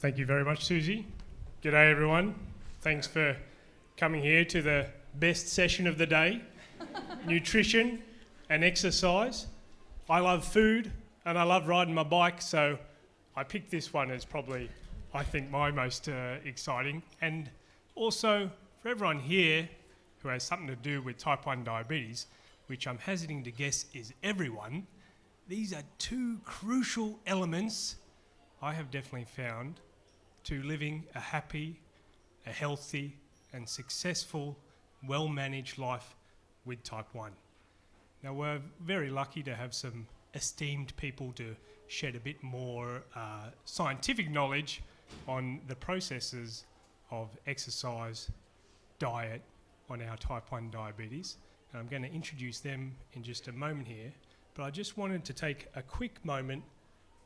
Thank you very much, Susie. G'day, everyone. Thanks for coming here to the best session of the day, nutrition and exercise. I love food and I love riding my bike, so I picked this one as probably, I think, my most exciting. And also, for everyone here who has something to do with type 1 diabetes, which I'm hesitating to guess is everyone, these are two crucial elements I have definitely found to living a happy, a healthy and successful, well-managed life with type 1. Now, we're very lucky to have some esteemed people to shed a bit more scientific knowledge on the processes of exercise, diet on our type 1 diabetes. And I'm going to introduce them in just a moment here, but I just wanted to take a quick moment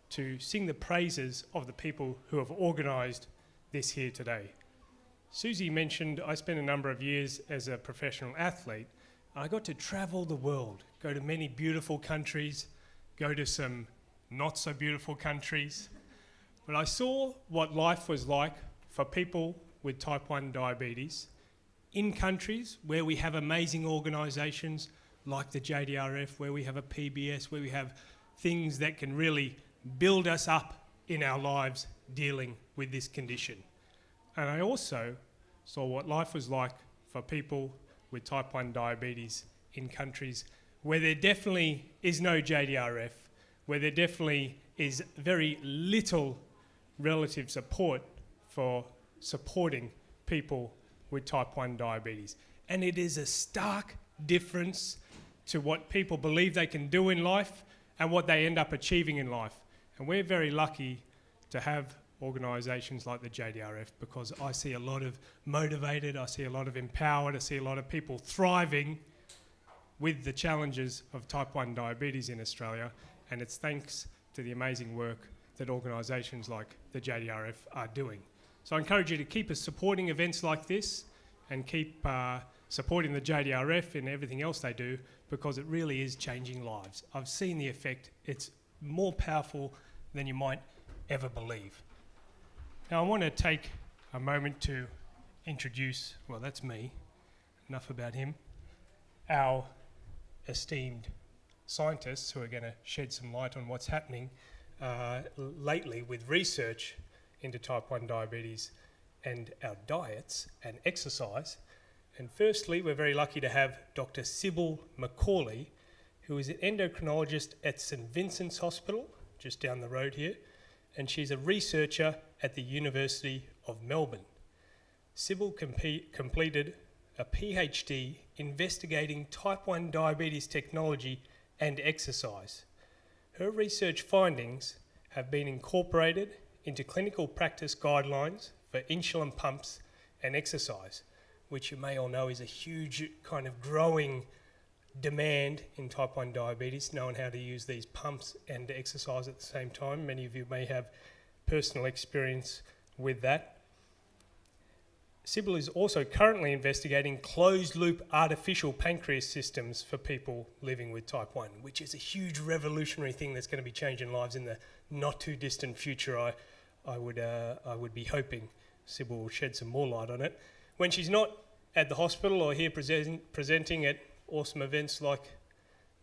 to sing the praises of the people who have organised this here today. Susie mentioned I spent a number of years as a professional athlete. I got to travel the world, go to many beautiful countries, go to some not so beautiful countries. But I saw what life was like for people with type 1 diabetes in countries where we have amazing organisations like the JDRF, where we have a PBS, where we have things that can really build us up in our lives dealing with this condition. And I also saw what life was like for people with type 1 diabetes in countries where there definitely is no JDRF, where there definitely is very little relative support for supporting people with type 1 diabetes. And it is a stark difference to what people believe they can do in life and what they end up achieving in life. And we're very lucky to have organisations like the JDRF, because I see a lot of motivated, I see a lot of empowered, I see a lot of people thriving with the challenges of type 1 diabetes in Australia, and it's thanks to the amazing work that organisations like the JDRF are doing. So I encourage you to keep us supporting events like this and keep supporting the JDRF and everything else they do, because it really is changing lives. I've seen the effect. It's more powerful than you might ever believe. Now, I want to take a moment to introduce, well, that's me, enough about him, our esteemed scientists who are going to shed some light on what's happening lately with research into type 1 diabetes and our diets and exercise. And firstly, we're very lucky to have Dr. Sybil McAuley, who is an endocrinologist at St Vincent's Hospital, just down the road here, and she's a researcher at the University of Melbourne. Sybil completed a PhD investigating type 1 diabetes technology and exercise. Her research findings have been incorporated into clinical practice guidelines for insulin pumps and exercise, which you may all know is a huge kind of growing demand in type 1 diabetes, knowing how to use these pumps and exercise at the same time. Many of you may have personal experience with that. Sybil is also currently investigating closed-loop artificial pancreas systems for people living with type 1, which is a huge revolutionary thing that's going to be changing lives in the not-too-distant future. I would be hoping Sybil will shed some more light on it. When she's not at the hospital or here presenting at awesome events like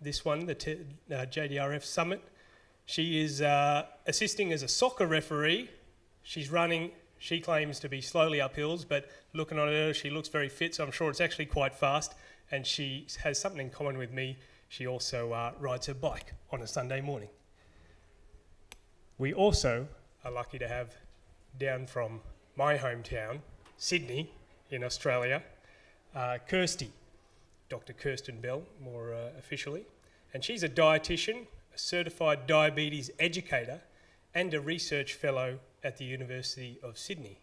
this one, the JDRF Summit, she is assisting as a soccer referee. She's running, she claims to be slowly up hills, but looking at her, she looks very fit, so I'm sure it's actually quite fast. And she has something in common with me. She also rides her bike on a Sunday morning. We also are lucky to have down from my hometown, Sydney, in Australia, Kirstine, Dr. Kirstine Bell, more officially. And she's a dietitian, a certified diabetes educator, and a research fellow at the University of Sydney.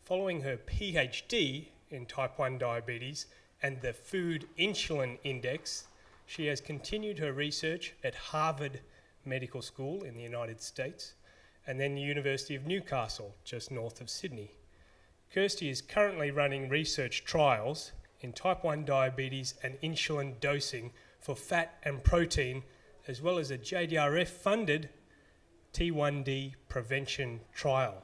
Following her PhD in type 1 diabetes and the Food Insulin Index, she has continued her research at Harvard Medical School in the United States, and then the University of Newcastle, just north of Sydney. Kirsty is currently running research trials in type 1 diabetes and insulin dosing for fat and protein, as well as a JDRF-funded T1D prevention trial.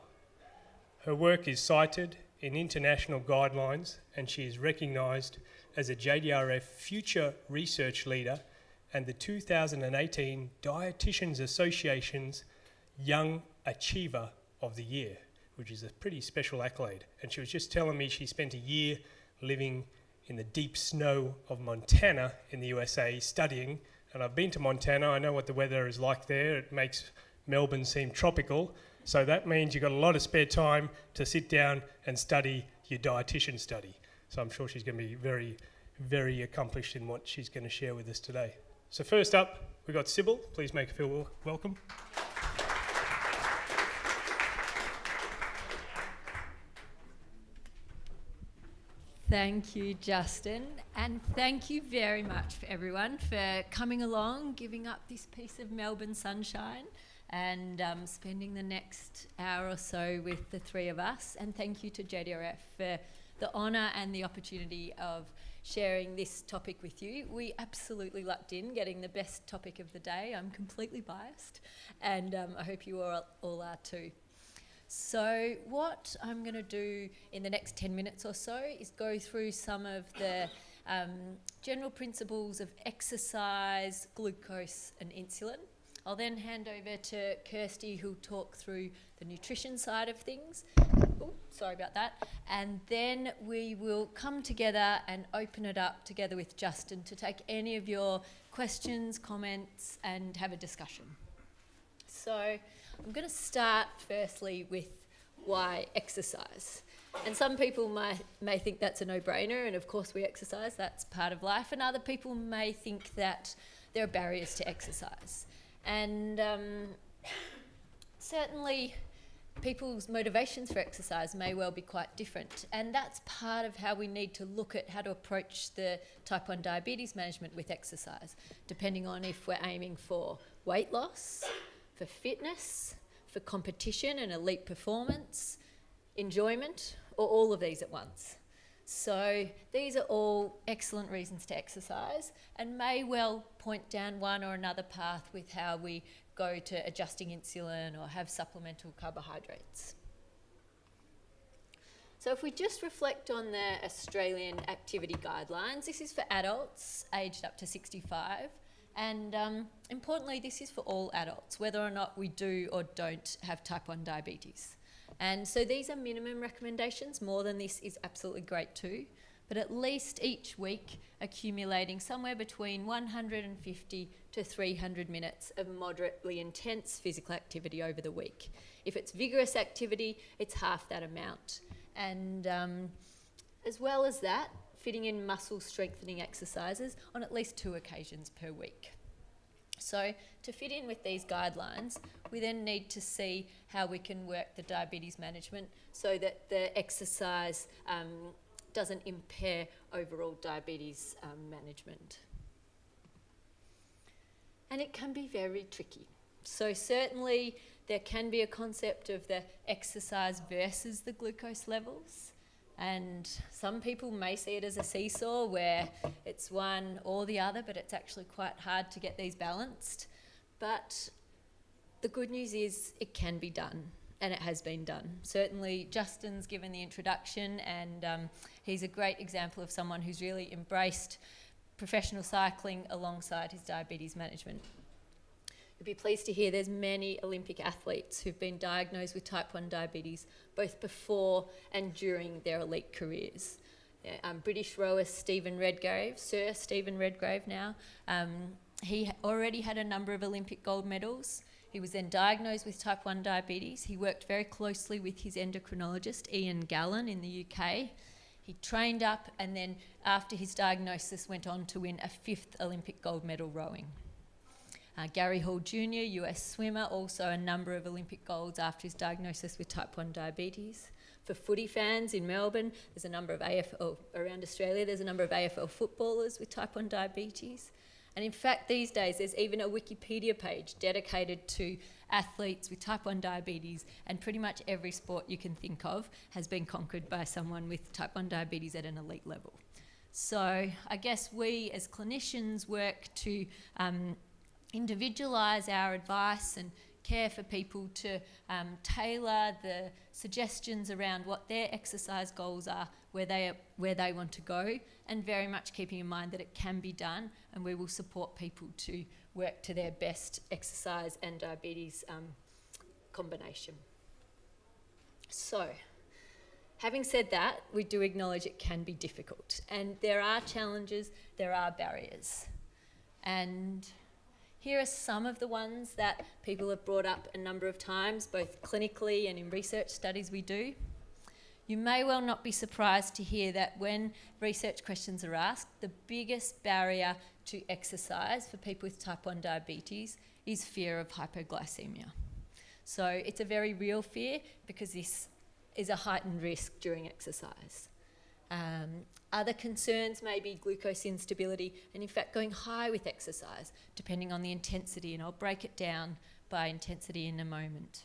Her work is cited in international guidelines, and she is recognised as a JDRF Future Research Leader and the 2018 Dietitians Association's Young Achiever of the Year, which is a pretty special accolade. And she was just telling me she spent a year living in the deep snow of Montana in the USA studying. And I've been to Montana, I know what the weather is like there. It makes Melbourne seem tropical. So that means you've got a lot of spare time to sit down and study your dietitian study. So I'm sure she's going to be very, very accomplished in what she's going to share with us today. So first up, we've got Sybil. Please make her feel welcome. Thank you, Justin, and thank you very much for everyone for coming along, giving up this piece of Melbourne sunshine and spending the next hour or so with the three of us. And thank you to JDRF for the honour and the opportunity of sharing this topic with you. We absolutely lucked in getting the best topic of the day. I'm completely biased, and I hope you all are too. So what I'm going to do in the next 10 minutes or so is go through some of the general principles of exercise, glucose and insulin. I'll then hand over to Kirsty, who'll talk through the nutrition side of things. Oh, sorry about that. And then we will come together and open it up together with Justin to take any of your questions, comments and have a discussion. So I'm going to start firstly with why exercise. And some people may think that's a no-brainer, and of course we exercise, that's part of life, and other people may think that there are barriers to exercise. And certainly people's motivations for exercise may well be quite different, and that's part of how we need to look at how to approach the type 1 diabetes management with exercise, depending on if we're aiming for weight loss, for fitness, for competition and elite performance, enjoyment, or all of these at once. So these are all excellent reasons to exercise and may well point down one or another path with how we go to adjusting insulin or have supplemental carbohydrates. So if we just reflect on the Australian activity guidelines, this is for adults aged up to 65. And importantly, this is for all adults, whether or not we do or don't have type 1 diabetes. And so these are minimum recommendations. More than this is absolutely great too. But at least each week accumulating somewhere between 150 to 300 minutes of moderately intense physical activity over the week. If it's vigorous activity, it's half that amount. And as well as that, fitting in muscle strengthening exercises on at least 2 occasions per week. So to fit in with these guidelines, we then need to see how we can work the diabetes management so that the exercise doesn't impair overall diabetes management. And it can be very tricky. So certainly there can be a concept of the exercise versus the glucose levels. And some people may see it as a seesaw where it's one or the other, but it's actually quite hard to get these balanced. But the good news is it can be done, and it has been done. Certainly Justin's given the introduction, and he's a great example of someone who's really embraced professional cycling alongside his diabetes management. You'll be pleased to hear there's many Olympic athletes who've been diagnosed with type 1 diabetes both before and during their elite careers. British rower Stephen Redgrave, Sir Stephen Redgrave now, he already had a number of Olympic gold medals. He was then diagnosed with type 1 diabetes. He worked very closely with his endocrinologist, Ian Gallen, in the UK. He trained up and then after his diagnosis went on to win a 5th Olympic gold medal rowing. Gary Hall Jr., US swimmer, also a number of Olympic golds after his diagnosis with type 1 diabetes. For footy fans in Melbourne, there's a number of AFL, around Australia, there's a number of AFL footballers with type 1 diabetes. And in fact, these days, there's even a Wikipedia page dedicated to athletes with type 1 diabetes, and pretty much every sport you can think of has been conquered by someone with type 1 diabetes at an elite level. So I guess we as clinicians work to individualise our advice and care for people to tailor the suggestions around what their exercise goals are, where they want to go, and very much keeping in mind that it can be done, and we will support people to work to their best exercise and diabetes combination. So, having said that, we do acknowledge it can be difficult, and there are challenges, there are barriers. And here are some of the ones that people have brought up a number of times, both clinically and in research studies we do. You may well not be surprised to hear that when research questions are asked, the biggest barrier to exercise for people with type 1 diabetes is fear of hypoglycemia. So it's a very real fear because this is a heightened risk during exercise. Other concerns may be glucose instability and in fact going high with exercise, depending on the intensity, and I'll break it down by intensity in a moment.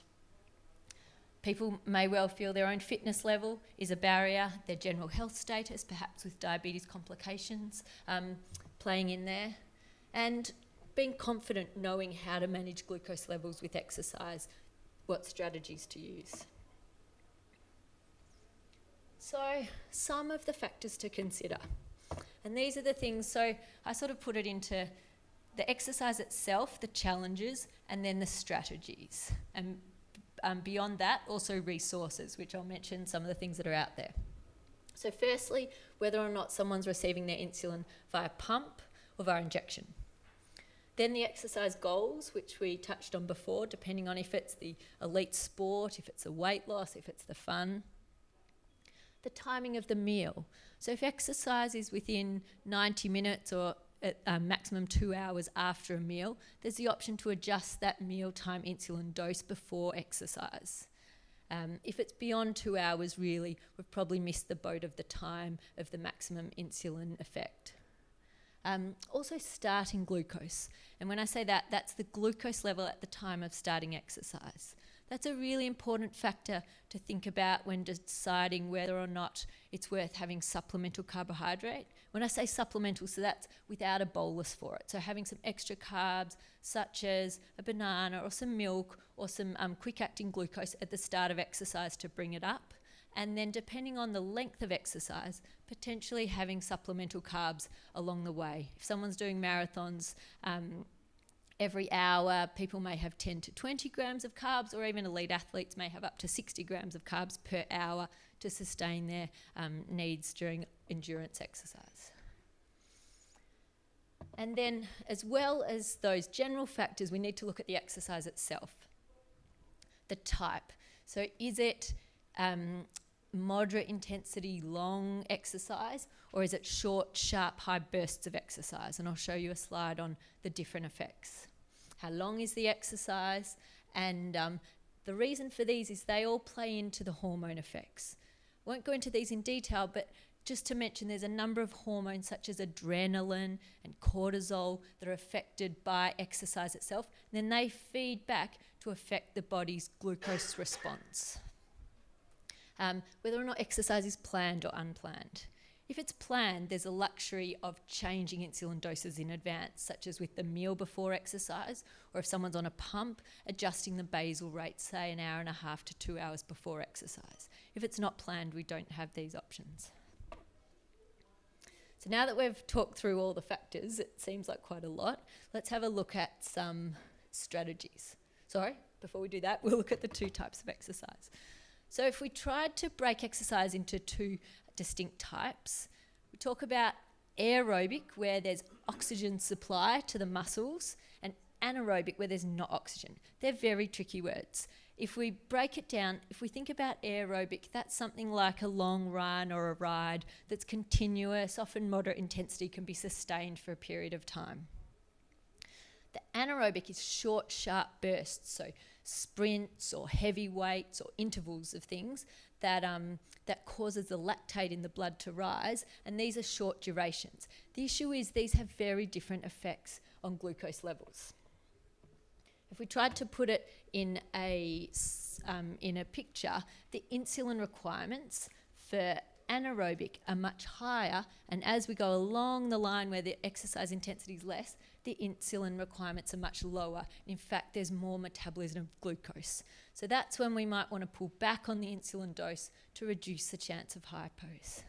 People may well feel their own fitness level is a barrier, their general health status, perhaps with diabetes complications playing in there, and being confident knowing how to manage glucose levels with exercise, what strategies to use. So, some of the factors to consider. And these are the things, so I sort of put it into the exercise itself, the challenges, and then the strategies. And beyond that, also resources, which I'll mention some of the things that are out there. So firstly, whether or not someone's receiving their insulin via pump or via injection. Then the exercise goals, which we touched on before, depending on if it's the elite sport, if it's a weight loss, if it's the fun. The timing of the meal. So if exercise is within 90 minutes or at maximum 2 hours after a meal, there's the option to adjust that mealtime insulin dose before exercise. If it's beyond 2 hours, really, we've probably missed the boat of the time of the maximum insulin effect. Also starting glucose. And when I say that, that's the glucose level at the time of starting exercise. That's a really important factor to think about when deciding whether or not it's worth having supplemental carbohydrate. When I say supplemental, so that's without a bolus for it. So having some extra carbs, such as a banana or some milk or some quick-acting glucose at the start of exercise to bring it up. And then depending on the length of exercise, potentially having supplemental carbs along the way. If someone's doing marathons, every hour, people may have 10 to 20 grams of carbs, or even elite athletes may have up to 60 grams of carbs per hour to sustain their needs during endurance exercise. And then, as well as those general factors, we need to look at the exercise itself. The type. So is it moderate intensity, long exercise, or is it short, sharp, high bursts of exercise? And I'll show you a slide on the different effects. How long is the exercise? And the reason for these is they all play into the hormone effects. I won't go into these in detail, but just to mention there's a number of hormones such as adrenaline and cortisol that are affected by exercise itself. And then they feed back to affect the body's glucose response. Whether or not exercise is planned or unplanned. If it's planned, there's a luxury of changing insulin doses in advance, such as with the meal before exercise, or if someone's on a pump, adjusting the basal rate, say an hour and a half to 2 hours before exercise. If it's not planned, we don't have these options. So now that we've talked through all the factors, it seems like quite a lot, let's have a look at some strategies. Sorry, before we do that, we'll look at the two types of exercise. So if we tried to break exercise into two distinct types, we talk about aerobic, where there's oxygen supply to the muscles, and anaerobic, where there's not oxygen. They're very tricky words. If we break it down, if we think about aerobic, that's something like a long run or a ride that's continuous, often moderate intensity, can be sustained for a period of time. The anaerobic is short, sharp bursts, so sprints or heavy weights or intervals of things that causes the lactate in the blood to rise, and these are short durations. The issue is these have very different effects on glucose levels. If we tried to put it in a picture, the insulin requirements for anaerobic are much higher, and as we go along the line where the exercise intensity is less, the insulin requirements are much lower. In fact, there's more metabolism of glucose. So that's when we might want to pull back on the insulin dose to reduce the chance of hypos.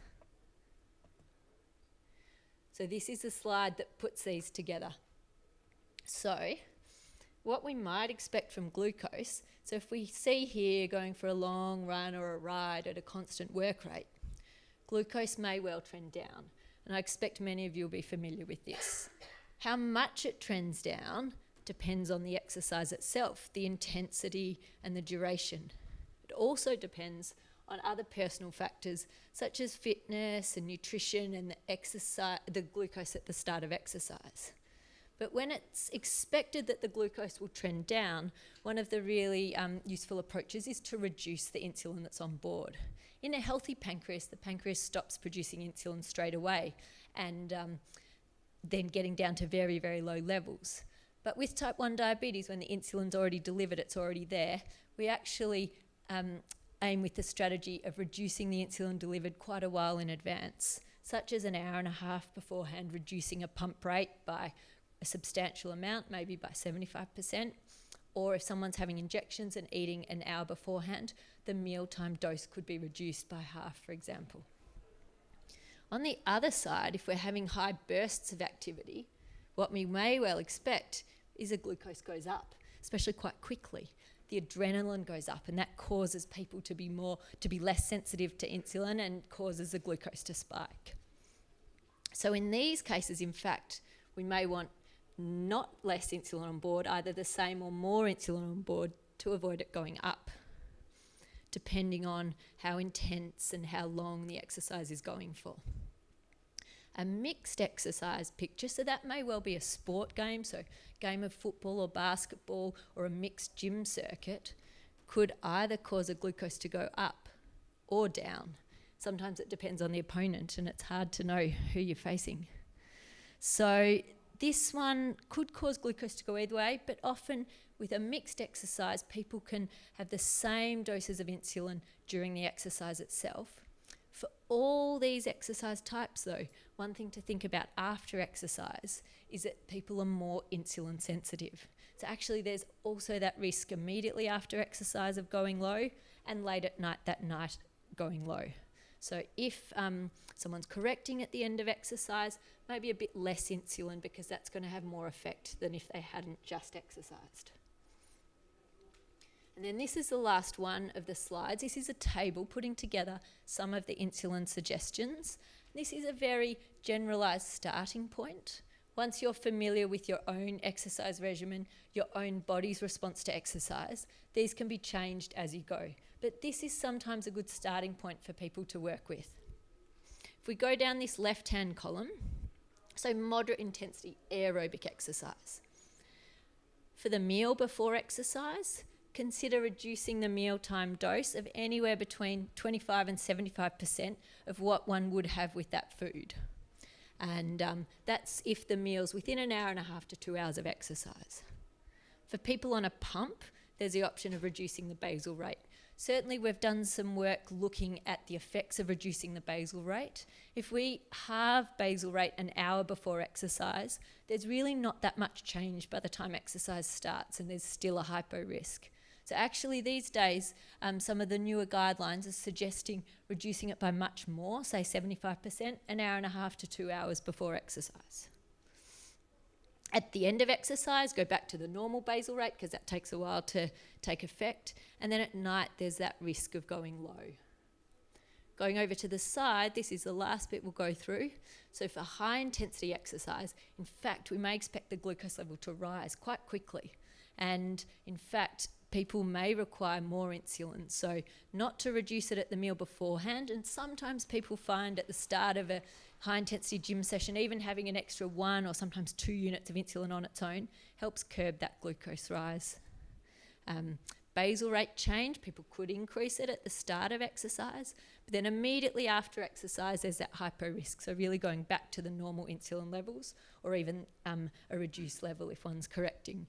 So this is a slide that puts these together. So what we might expect from glucose, so if we see here going for a long run or a ride at a constant work rate, glucose may well trend down. And I expect many of you will be familiar with this. How much it trends down depends on the exercise itself, the intensity and the duration. It also depends on other personal factors such as fitness and nutrition and the glucose at the start of exercise. But when it's expected that the glucose will trend down, one of the really useful approaches is to reduce the insulin that's on board. In a healthy pancreas, the pancreas stops producing insulin straight away and then getting down to very, very low levels. But with type 1 diabetes, when the insulin's already delivered, it's already there, we actually aim with the strategy of reducing the insulin delivered quite a while in advance, such as an hour and a half beforehand, reducing a pump rate by a substantial amount, maybe by 75%, or if someone's having injections and eating an hour beforehand, the mealtime dose could be reduced by half, for example. On the other side, if we're having high bursts of activity, what we may well expect is a glucose goes up, especially quite quickly. The adrenaline goes up, and that causes people to be less sensitive to insulin and causes the glucose to spike. So in these cases, in fact, we may want not less insulin on board, either the same or more insulin on board to avoid it going up, depending on how intense and how long the exercise is going for. A mixed exercise picture, so that may well be a sport game, so game of football or basketball or a mixed gym circuit, could either cause a glucose to go up or down. Sometimes it depends on the opponent and it's hard to know who you're facing. So this one could cause glucose to go either way, but often with a mixed exercise, people can have the same doses of insulin during the exercise itself. For all these exercise types though, one thing to think about after exercise is that people are more insulin sensitive. So actually there's also that risk immediately after exercise of going low and late at night, that night going low. So if someone's correcting at the end of exercise, maybe a bit less insulin because that's going to have more effect than if they hadn't just exercised. And then this is the last one of the slides. This is a table putting together some of the insulin suggestions. This is a very generalised starting point. Once you're familiar with your own exercise regimen, your own body's response to exercise, these can be changed as you go. But this is sometimes a good starting point for people to work with. If we go down this left-hand column, so moderate intensity aerobic exercise. For the meal before exercise, consider reducing the mealtime dose of anywhere between 25 and 75% of what one would have with that food. And that's if the meal's within an hour and a half to 2 hours of exercise. For people on a pump, there's the option of reducing the basal rate. Certainly we've done some work looking at the effects of reducing the basal rate. If we halve basal rate an hour before exercise, there's really not that much change by the time exercise starts and there's still a hypo risk. So actually these days, some of the newer guidelines are suggesting reducing it by much more, say 75%, an hour and a half to 2 hours before exercise. At the end of exercise, go back to the normal basal rate because that takes a while to take effect. And then at night, there's that risk of going low. Going over to the side, this is the last bit we'll go through. So for high intensity exercise, in fact, we may expect the glucose level to rise quite quickly. And in fact, people may require more insulin. So not to reduce it at the meal beforehand. And sometimes people find at the start of a high intensity gym session, even having an extra 1 or sometimes 2 units of insulin on its own helps curb that glucose rise. Basal rate change, people could increase it at the start of exercise, but then immediately after exercise, there's that hypo risk. So really going back to the normal insulin levels or even a reduced level if one's correcting.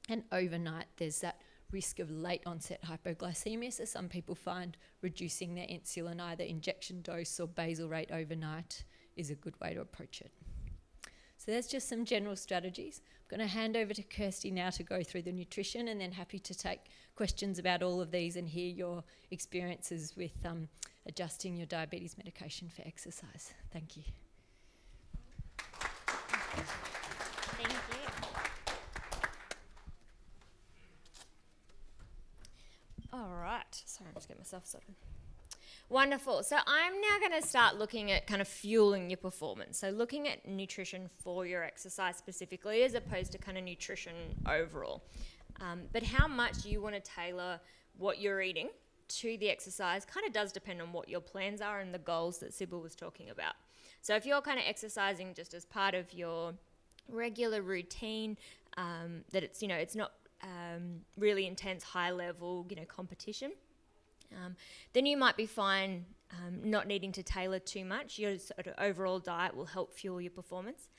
And overnight, there's that risk of late onset hypoglycemia. So some people find reducing their insulin, either injection dose or basal rate overnight, is a good way to approach it. So that's just some general strategies. I'm going to hand over to Kirsty now to go through the nutrition, and then happy to take questions about all of these and hear your experiences with adjusting your diabetes medication for exercise. Thank you. Thank you. All right. Sorry, I'm just getting myself sorted. Wonderful. So I'm now going to start looking at kind of fueling your performance. So looking at nutrition for your exercise specifically, as opposed to kind of nutrition overall. But how much you want to tailor what you're eating to the exercise kind of does depend on what your plans are and the goals that Sybil was talking about. So if you're kind of exercising just as part of your regular routine, that it's, it's not really intense, high level, competition, then you might be fine not needing to tailor too much. Your sort of overall diet will help fuel your performance.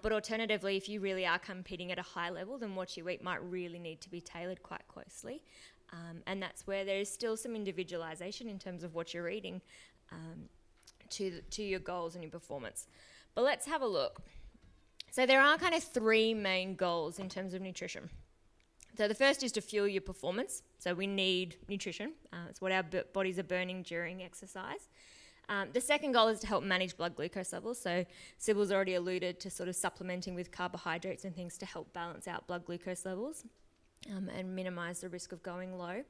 But alternatively, if you really are competing at a high level, then what you eat might really need to be tailored quite closely. And that's where there is still some individualization in terms of what you're eating to your goals and your performance. But let's have a look. So there are kind of three main goals in terms of nutrition. So the first is to fuel your performance. So we need nutrition. It's what our bodies are burning during exercise. The second goal is to help manage blood glucose levels. So Sybil's already alluded to sort of supplementing with carbohydrates and things to help balance out blood glucose levels and minimize the risk of going low.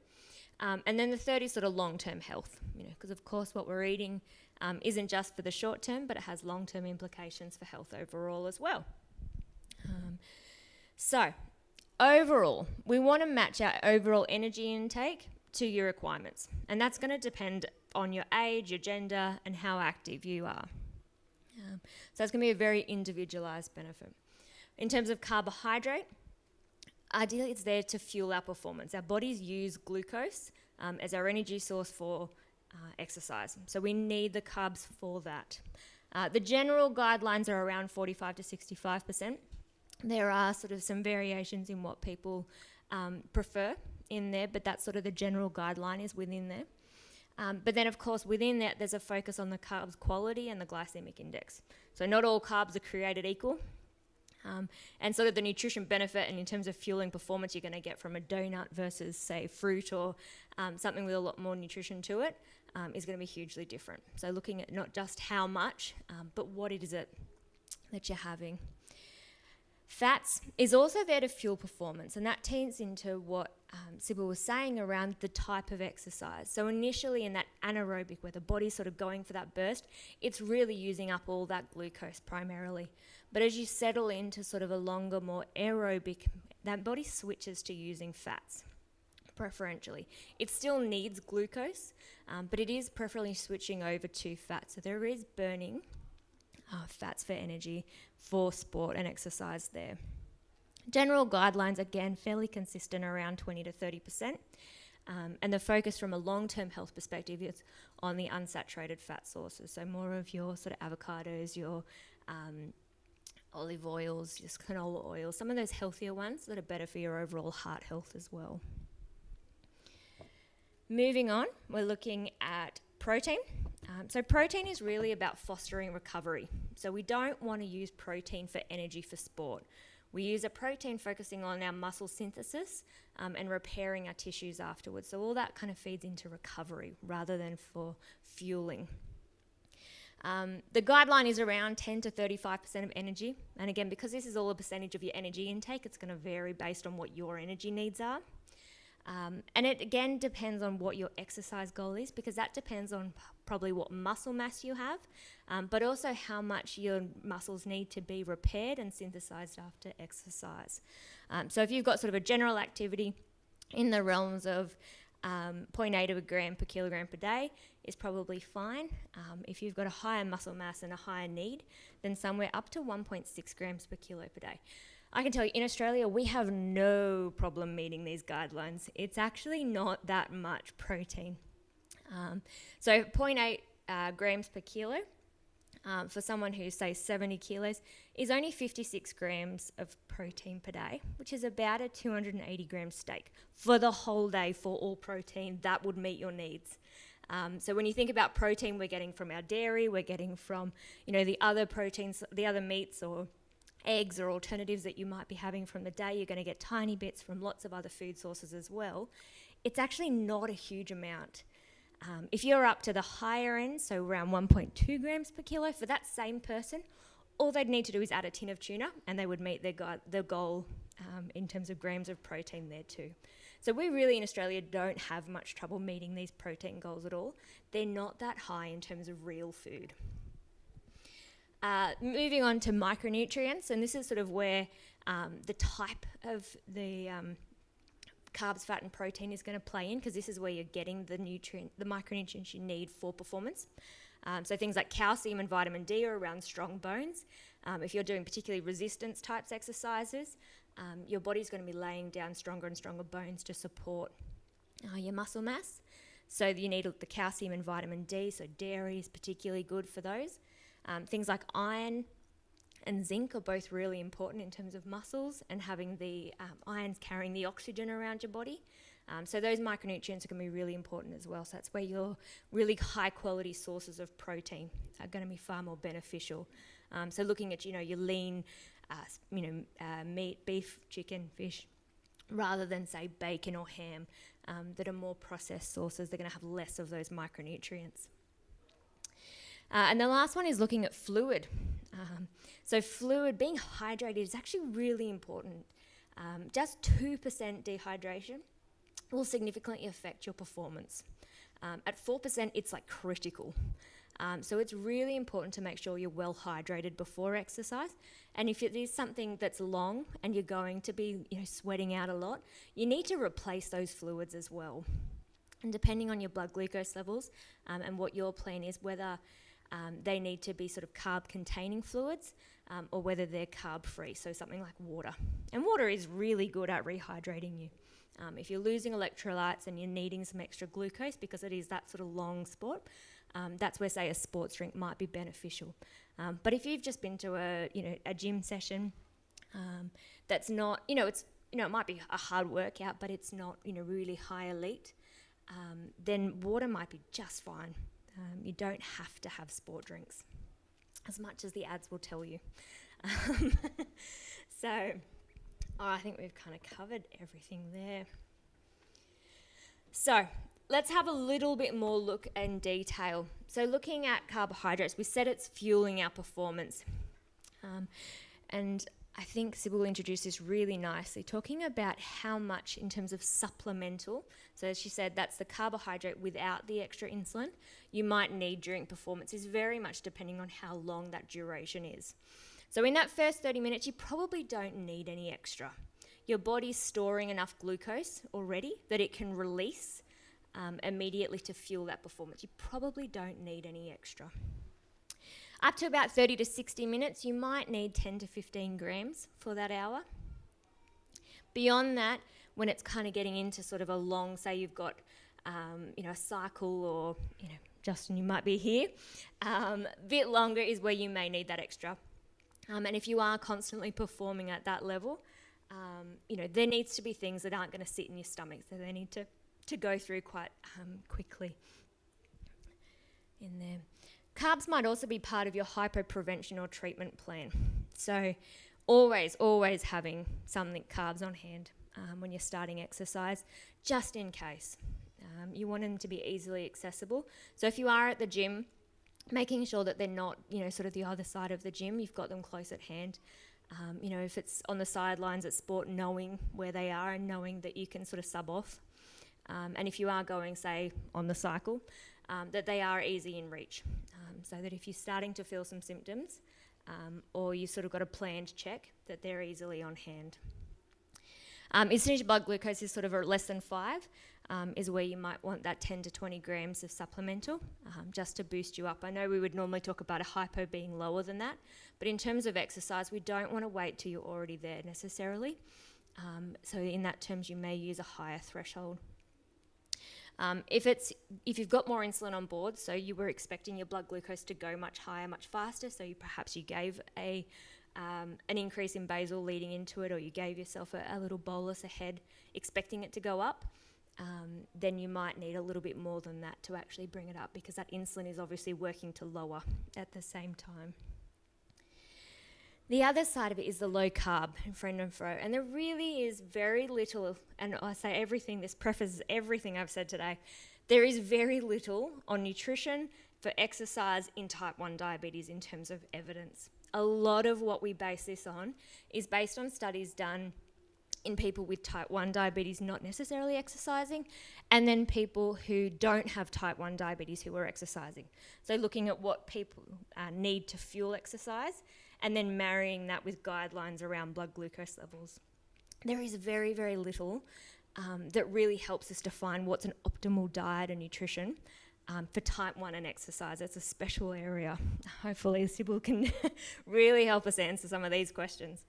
And then the third is sort of long-term health, because of course what we're eating isn't just for the short term, but it has long-term implications for health overall as well. So overall, we want to match our overall energy intake to your requirements. And that's going to depend on your age, your gender, and how active you are. So it's going to be a very individualized benefit. In terms of carbohydrate, ideally it's there to fuel our performance. Our bodies use glucose as our energy source for exercise. So we need the carbs for that. The general guidelines are around 45 to 65%. There are sort of some variations in what people prefer in there, but that's sort of the general guideline is within there. But then, of course, within that, there's a focus on the carbs quality and the glycemic index. So not all carbs are created equal. And sort of the nutrition benefit and in terms of fueling performance you're going to get from a donut versus, say, fruit or something with a lot more nutrition to it is going to be hugely different. So looking at not just how much, but what it is that you're having. Fats is also there to fuel performance, and that ties into what Sybil was saying around the type of exercise. So initially in that anaerobic, where the body's sort of going for that burst, it's really using up all that glucose primarily. But as you settle into sort of a longer, more aerobic, that body switches to using fats, preferentially. It still needs glucose, but it is preferably switching over to fat. So there is burning fats for energy for sport and exercise there. General guidelines, again, fairly consistent around 20 to 30%. And the focus from a long-term health perspective is on the unsaturated fat sources. So more of your sort of avocados, your olive oils, just canola oils, some of those healthier ones that are better for your overall heart health as well. Moving on, we're looking at protein. So protein is really about fostering recovery. So we don't want to use protein for energy for sport. We use a protein focusing on our muscle synthesis and repairing our tissues afterwards. So all that kind of feeds into recovery rather than for fueling. The guideline is around 10 to 35% of energy. And again, because this is all a percentage of your energy intake, it's going to vary based on what your energy needs are. And it again depends on what your exercise goal is, because that depends on probably what muscle mass you have, but also how much your muscles need to be repaired and synthesized after exercise. So if you've got sort of a general activity in the realms of 0.8 of a gram per kilogram per day is probably fine. If you've got a higher muscle mass and a higher need, then somewhere up to 1.6 grams per kilo per day. I can tell you, in Australia, we have no problem meeting these guidelines. It's actually not that much protein. So 0.8 grams per kilo for someone who's, say, 70 kilos, is only 56 grams of protein per day, which is about a 280 gram steak for the whole day for all protein. That would meet your needs. So when you think about protein, we're getting from our dairy, we're getting from, the other proteins, the other meats or eggs or alternatives that you might be having from the day. You're going to get tiny bits from lots of other food sources as well. It's actually not a huge amount. If you're up to the higher end, so around 1.2 grams per kilo, for that same person, all they'd need to do is add a tin of tuna and they would meet their goal in terms of grams of protein there too. So we really in Australia don't have much trouble meeting these protein goals at all. They're not that high in terms of real food. Moving on to micronutrients, and this is sort of where the type of the carbs, fat and protein is going to play in, because this is where you're getting the micronutrients you need for performance. So things like calcium and vitamin D are around strong bones. If you're doing particularly resistance types exercises, your body's going to be laying down stronger and stronger bones to support your muscle mass. So you need the calcium and vitamin D, so dairy is particularly good for those. Things like iron and zinc are both really important in terms of muscles and having the iron's carrying the oxygen around your body. So those micronutrients are going to be really important as well. So that's where your really high quality sources of protein are going to be far more beneficial. So looking at, your lean, meat, beef, chicken, fish, rather than say bacon or ham that are more processed sources, they're going to have less of those micronutrients. And the last one is looking at fluid. So fluid, being hydrated is actually really important. Just 2% dehydration will significantly affect your performance. At 4%, it's like critical. So it's really important to make sure you're well hydrated before exercise. And if it is something that's long and you're going to be sweating out a lot, you need to replace those fluids as well. And depending on your blood glucose levels and what your plan is, whether they need to be sort of carb-containing fluids or whether they're carb-free, so something like water. And water is really good at rehydrating you. If you're losing electrolytes and you're needing some extra glucose because it is that sort of long sport, that's where, say, a sports drink might be beneficial. But if you've just been to a gym session that's not, it might be a hard workout, but it's not, really high elite, then water might be just fine. You don't have to have sport drinks, as much as the ads will tell you. I think we've kind of covered everything there. So let's have a little bit more look in detail. So looking at carbohydrates, we said it's fueling our performance. And I think Sybil introduced this really nicely, talking about how much in terms of supplemental, so as she said, that's the carbohydrate without the extra insulin, you might need during performance, is very much depending on how long that duration is. So in that first 30 minutes, you probably don't need any extra. Your body's storing enough glucose already that it can release immediately to fuel that performance. You probably don't need any extra. Up to about 30 to 60 minutes, you might need 10 to 15 grams for that hour. Beyond that, when it's kind of getting into sort of a long, say you've got, a cycle or, Justin, you might be here, a bit longer is where you may need that extra. And if you are constantly performing at that level, there needs to be things that aren't going to sit in your stomach, so they need to go through quite quickly in there. Carbs might also be part of your hypoprevention or treatment plan. So always having something carbs on hand when you're starting exercise, just in case. You want them to be easily accessible. So if you are at the gym, making sure that they're not, sort of the other side of the gym, you've got them close at hand. If it's on the sidelines at sport, knowing where they are and knowing that you can sort of sub off. And if you are going, say, on the cycle, that they are easy in reach. So that if you're starting to feel some symptoms or you've sort of got a planned check, that they're easily on hand. As soon as your blood glucose is sort of less than 5, is where you might want that 10 to 20 grams of supplemental just to boost you up. I know we would normally talk about a hypo being lower than that, but in terms of exercise, we don't want to wait till you're already there necessarily. So in that terms, you may use a higher threshold. If you've got more insulin on board, so you were expecting your blood glucose to go much higher, much faster, so perhaps you gave an increase in basal leading into it, or you gave yourself a little bolus ahead expecting it to go up, then you might need a little bit more than that to actually bring it up, because that insulin is obviously working to lower at the same time. The other side of it is the low carb, friend and fro, and there really is very little, and I say everything, this prefaces everything I've said today, there is very little on nutrition for exercise in type 1 diabetes in terms of evidence. A lot of what we base this on is based on studies done in people with type 1 diabetes not necessarily exercising, and then people who don't have type 1 diabetes who are exercising. So looking at what people need to fuel exercise, and then marrying that with guidelines around blood glucose levels. There is very, very little that really helps us define what's an optimal diet and nutrition for type 1 and exercise. It's a special area. Hopefully Sybil can really help us answer some of these questions.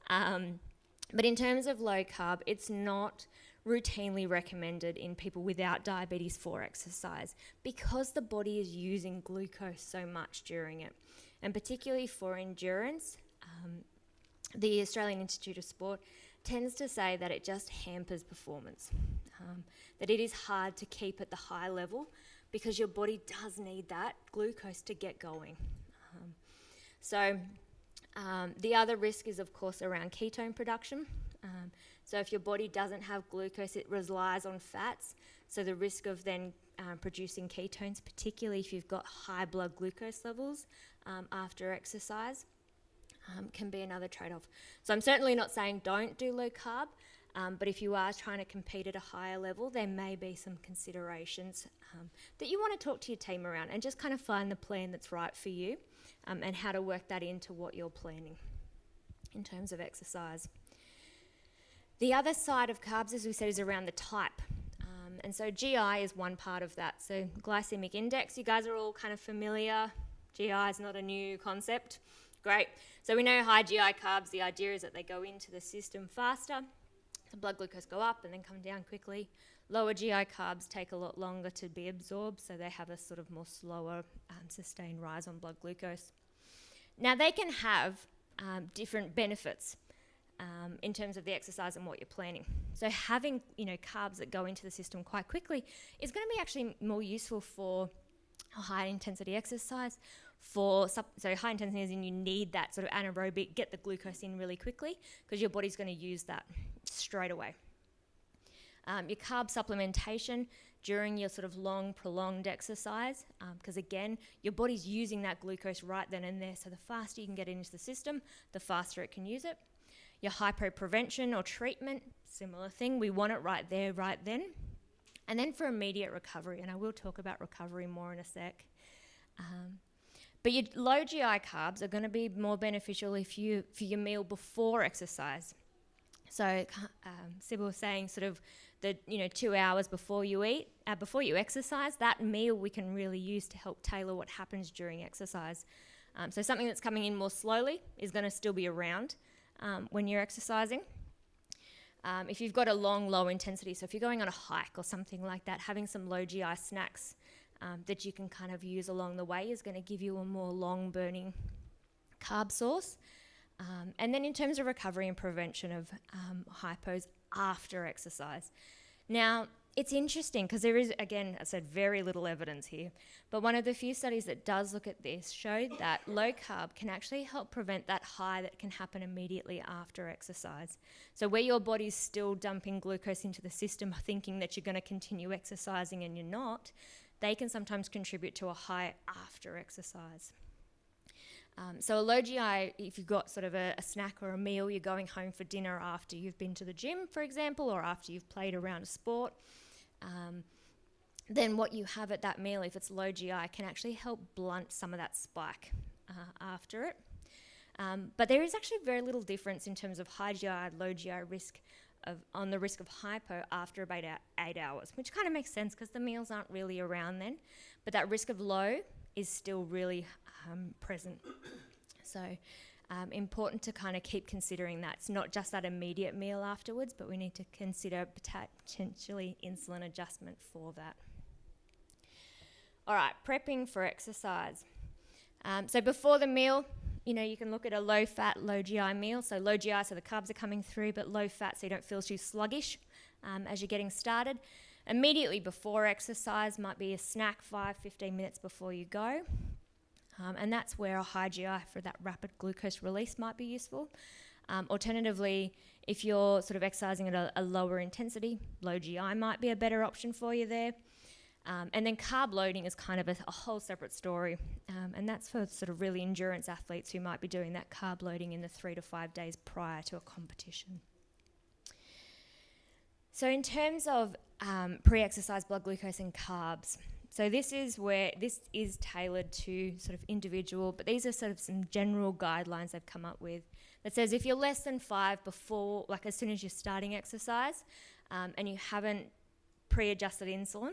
But in terms of low carb, it's not routinely recommended in people without diabetes for exercise because the body is using glucose so much during it. And particularly for endurance, the Australian Institute of Sport tends to say that it just hampers performance, that it is hard to keep at the high level because your body does need that glucose to get going. The other risk is, of course, around ketone production. So if your body doesn't have glucose, it relies on fats. So the risk of then producing ketones, particularly if you've got high blood glucose levels after exercise, can be another trade-off. So I'm certainly not saying don't do low carb, but if you are trying to compete at a higher level, there may be some considerations that you want to talk to your team around and just kind of find the plan that's right for you and how to work that into what you're planning in terms of exercise. The other side of carbs, as we said, is around the type. And so GI is one part of that. So glycemic index, you guys are all kind of familiar. GI is not a new concept. Great. So we know high GI carbs, the idea is that they go into the system faster. The blood glucose go up and then come down quickly. Lower GI carbs take a lot longer to be absorbed, so they have a sort of more slower, sustained rise on blood glucose. Now they can have different benefits in terms of the exercise and what you're planning. So having carbs that go into the system quite quickly is going to be actually more useful for a high intensity exercise. So high intensity is in you need that sort of anaerobic, get the glucose in really quickly because your body's going to use that straight away. Your carb supplementation during your sort of long, prolonged exercise, because again, your body's using that glucose right then and there, so the faster you can get it into the system, the faster it can use it. Your hypoprevention or treatment, similar thing, we want it right there, right then. And then for immediate recovery, and I will talk about recovery more in a sec. But your low GI carbs are going to be more beneficial for your meal before exercise. So Sybil was saying sort of the 2 hours before you eat, before you exercise, that meal we can really use to help tailor what happens during exercise. So something that's coming in more slowly is going to still be around when you're exercising. If you've got a long, low intensity, so if you're going on a hike or something like that, having some low GI snacks that you can kind of use along the way is going to give you a more long burning carb source. And then in terms of recovery and prevention of hypos after exercise. Now, it's interesting because there is, again, I said very little evidence here, but one of the few studies that does look at this showed that low carb can actually help prevent that high that can happen immediately after exercise. So where your body's still dumping glucose into the system thinking that you're going to continue exercising and you're not, they can sometimes contribute to a high after exercise. So a low GI, if you've got sort of a snack or a meal, you're going home for dinner after you've been to the gym, for example, or after you've played around a sport, then what you have at that meal, if it's low GI, can actually help blunt some of that spike after it. But there is actually very little difference in terms of high GI, low GI risk on the risk of hypo after about 8 hours, which kind of makes sense because the meals aren't really around then. But that risk of low is still really present. So Important to kind of keep considering that. It's not just that immediate meal afterwards, but we need to consider potentially insulin adjustment for that. All right, prepping for exercise. So before the meal, you can look at a low-fat, low-GI meal. So low GI, so the carbs are coming through, but low-fat, so you don't feel too sluggish as you're getting started. Immediately before exercise might be a snack 5-15 minutes before you go. And that's where a high GI for that rapid glucose release might be useful. Alternatively, if you're sort of exercising at a lower intensity, low GI might be a better option for you there. And then carb loading is kind of a whole separate story. And that's for sort of really endurance athletes who might be doing that carb loading in the 3 to 5 days prior to a competition. So in terms of pre-exercise blood glucose and carbs, so this is tailored to sort of individual, but these are sort of some general guidelines they've come up with that says if you're less than 5 before, like as soon as you're starting exercise, and you haven't pre-adjusted insulin,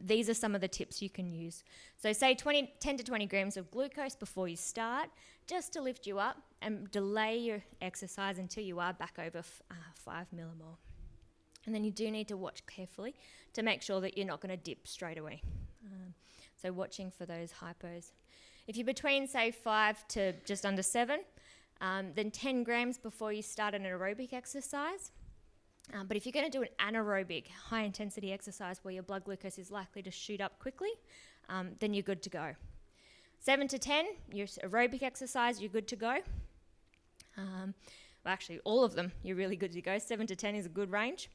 these are some of the tips you can use. So say 10 to 20 grams of glucose before you start, just to lift you up and delay your exercise until you are back over 5 millimole. And then you do need to watch carefully to make sure that you're not going to dip straight away. So watching for those hypos. If you're between, say, 5 to just under 7, then 10 grams before you start an aerobic exercise. But if you're going to do an anaerobic, high-intensity exercise where your blood glucose is likely to shoot up quickly, then you're good to go. 7 to 10, your aerobic exercise, you're good to go. Well, actually, all of them, you're really good to go. 7 to 10 is a good range.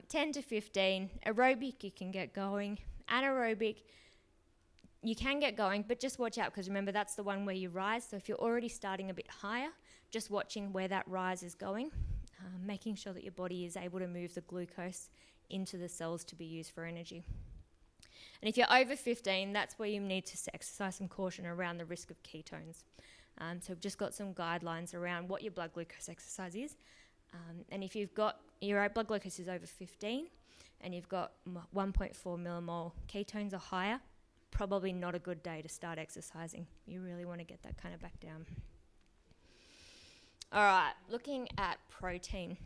10 to 15, aerobic, you can get going. Anaerobic, you can get going, but just watch out because remember that's the one where you rise. So if you're already starting a bit higher, just watching where that rise is going, making sure that your body is able to move the glucose into the cells to be used for energy. And if you're over 15, that's where you need to exercise some caution around the risk of ketones. So we've just got some guidelines around what your blood glucose exercise is. And if you've got your blood glucose is over 15 and you've got 1.4 millimole ketones or higher, probably not a good day to start exercising. You really want to get that kind of back down. All right, looking at protein.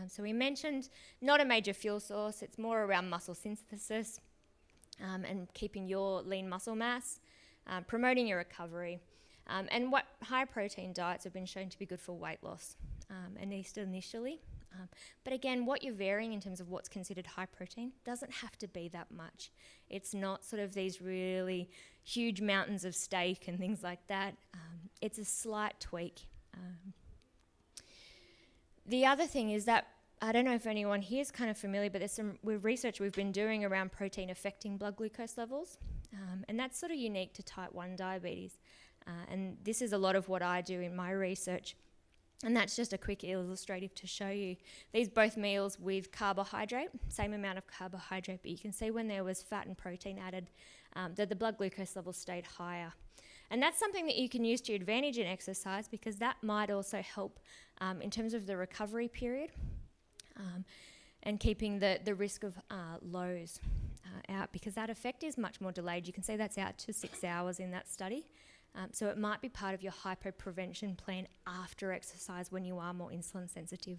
So we mentioned not a major fuel source. It's more around muscle synthesis and keeping your lean muscle mass, promoting your recovery. And what high protein diets have been shown to be good for weight loss, at least initially. But again, what you're varying in terms of what's considered high protein doesn't have to be that much. It's not sort of these really huge mountains of steak and things like that. It's a slight tweak. The other thing is that, I don't know if anyone here is kind of familiar, but there's some research we've been doing around protein affecting blood glucose levels. And that's sort of unique to type 1 diabetes. And this is a lot of what I do in my research. And that's just a quick illustrative to show you. These both meals with carbohydrate, same amount of carbohydrate, but you can see when there was fat and protein added, that the blood glucose levels stayed higher. And that's something that you can use to your advantage in exercise because that might also help in terms of the recovery period and keeping the risk of lows out because that effect is much more delayed. You can see that's out to 6 hours in that study. So it might be part of your hypoprevention plan after exercise when you are more insulin sensitive.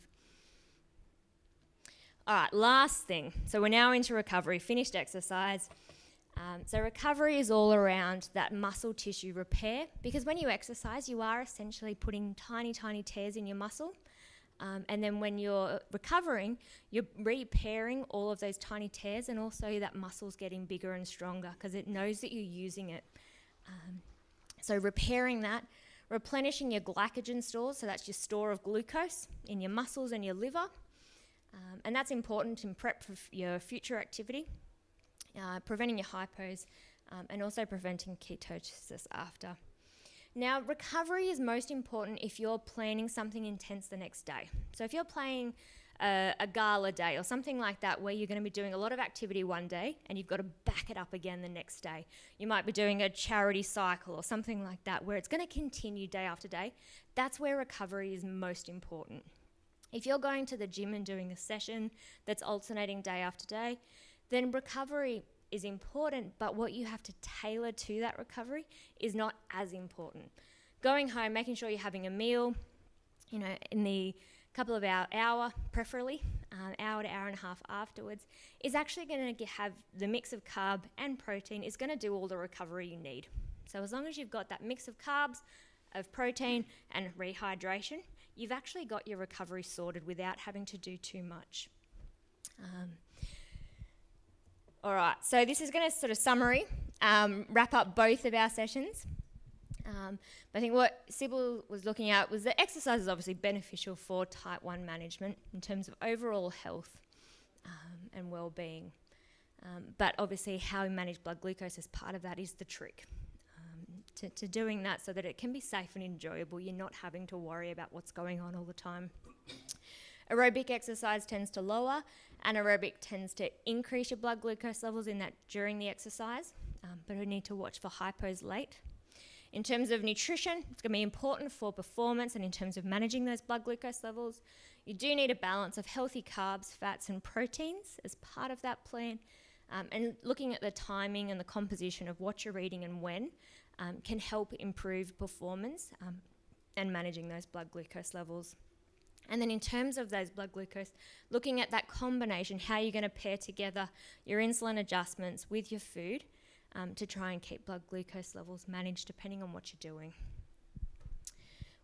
All right, last thing. So we're now into recovery, finished exercise. So recovery is all around that muscle tissue repair because when you exercise, you are essentially putting tiny, tiny tears in your muscle. And then when you're recovering, you're repairing all of those tiny tears and also that muscle's getting bigger and stronger because it knows that you're using it. So repairing that, replenishing your glycogen stores, so that's your store of glucose in your muscles and your liver. And that's important in prep for your future activity, preventing your hypos, and also preventing ketosis after. Now, recovery is most important if you're planning something intense the next day. So if you're playing a gala day or something like that where you're going to be doing a lot of activity one day and you've got to back it up again the next day. You might be doing a charity cycle or something like that where it's going to continue day after day. That's where recovery is most important. If you're going to the gym and doing a session that's alternating day after day, then recovery is important, but what you have to tailor to that recovery is not as important. going home, making sure you're having a meal, you know, in the couple of hour preferably, hour to hour and a half afterwards, is actually going to have the mix of carb and protein is going to do all the recovery you need. So as long as you've got that mix of carbs, of protein and rehydration, you've actually got your recovery sorted without having to do too much. All right, so this is going to sort of summary, wrap up both of our sessions. But I think what Sybil was looking at was that exercise is obviously beneficial for type 1 management in terms of overall health and well-being. But obviously how we manage blood glucose as part of that is the trick. To doing that so that it can be safe and enjoyable. You're not having to worry about what's going on all the time. Aerobic exercise tends to lower, anaerobic tends to increase your blood glucose levels in that during the exercise, but we need to watch for hypos late. In terms of nutrition, it's going to be important for performance and in terms of managing those blood glucose levels. You do need a balance of healthy carbs, fats and proteins as part of that plan, and looking at the timing and the composition of what you're eating and when can help improve performance and managing those blood glucose levels. And then in terms of those blood glucose, looking at that combination, how you're going to pair together your insulin adjustments with your food to try and keep blood glucose levels managed depending on what you're doing.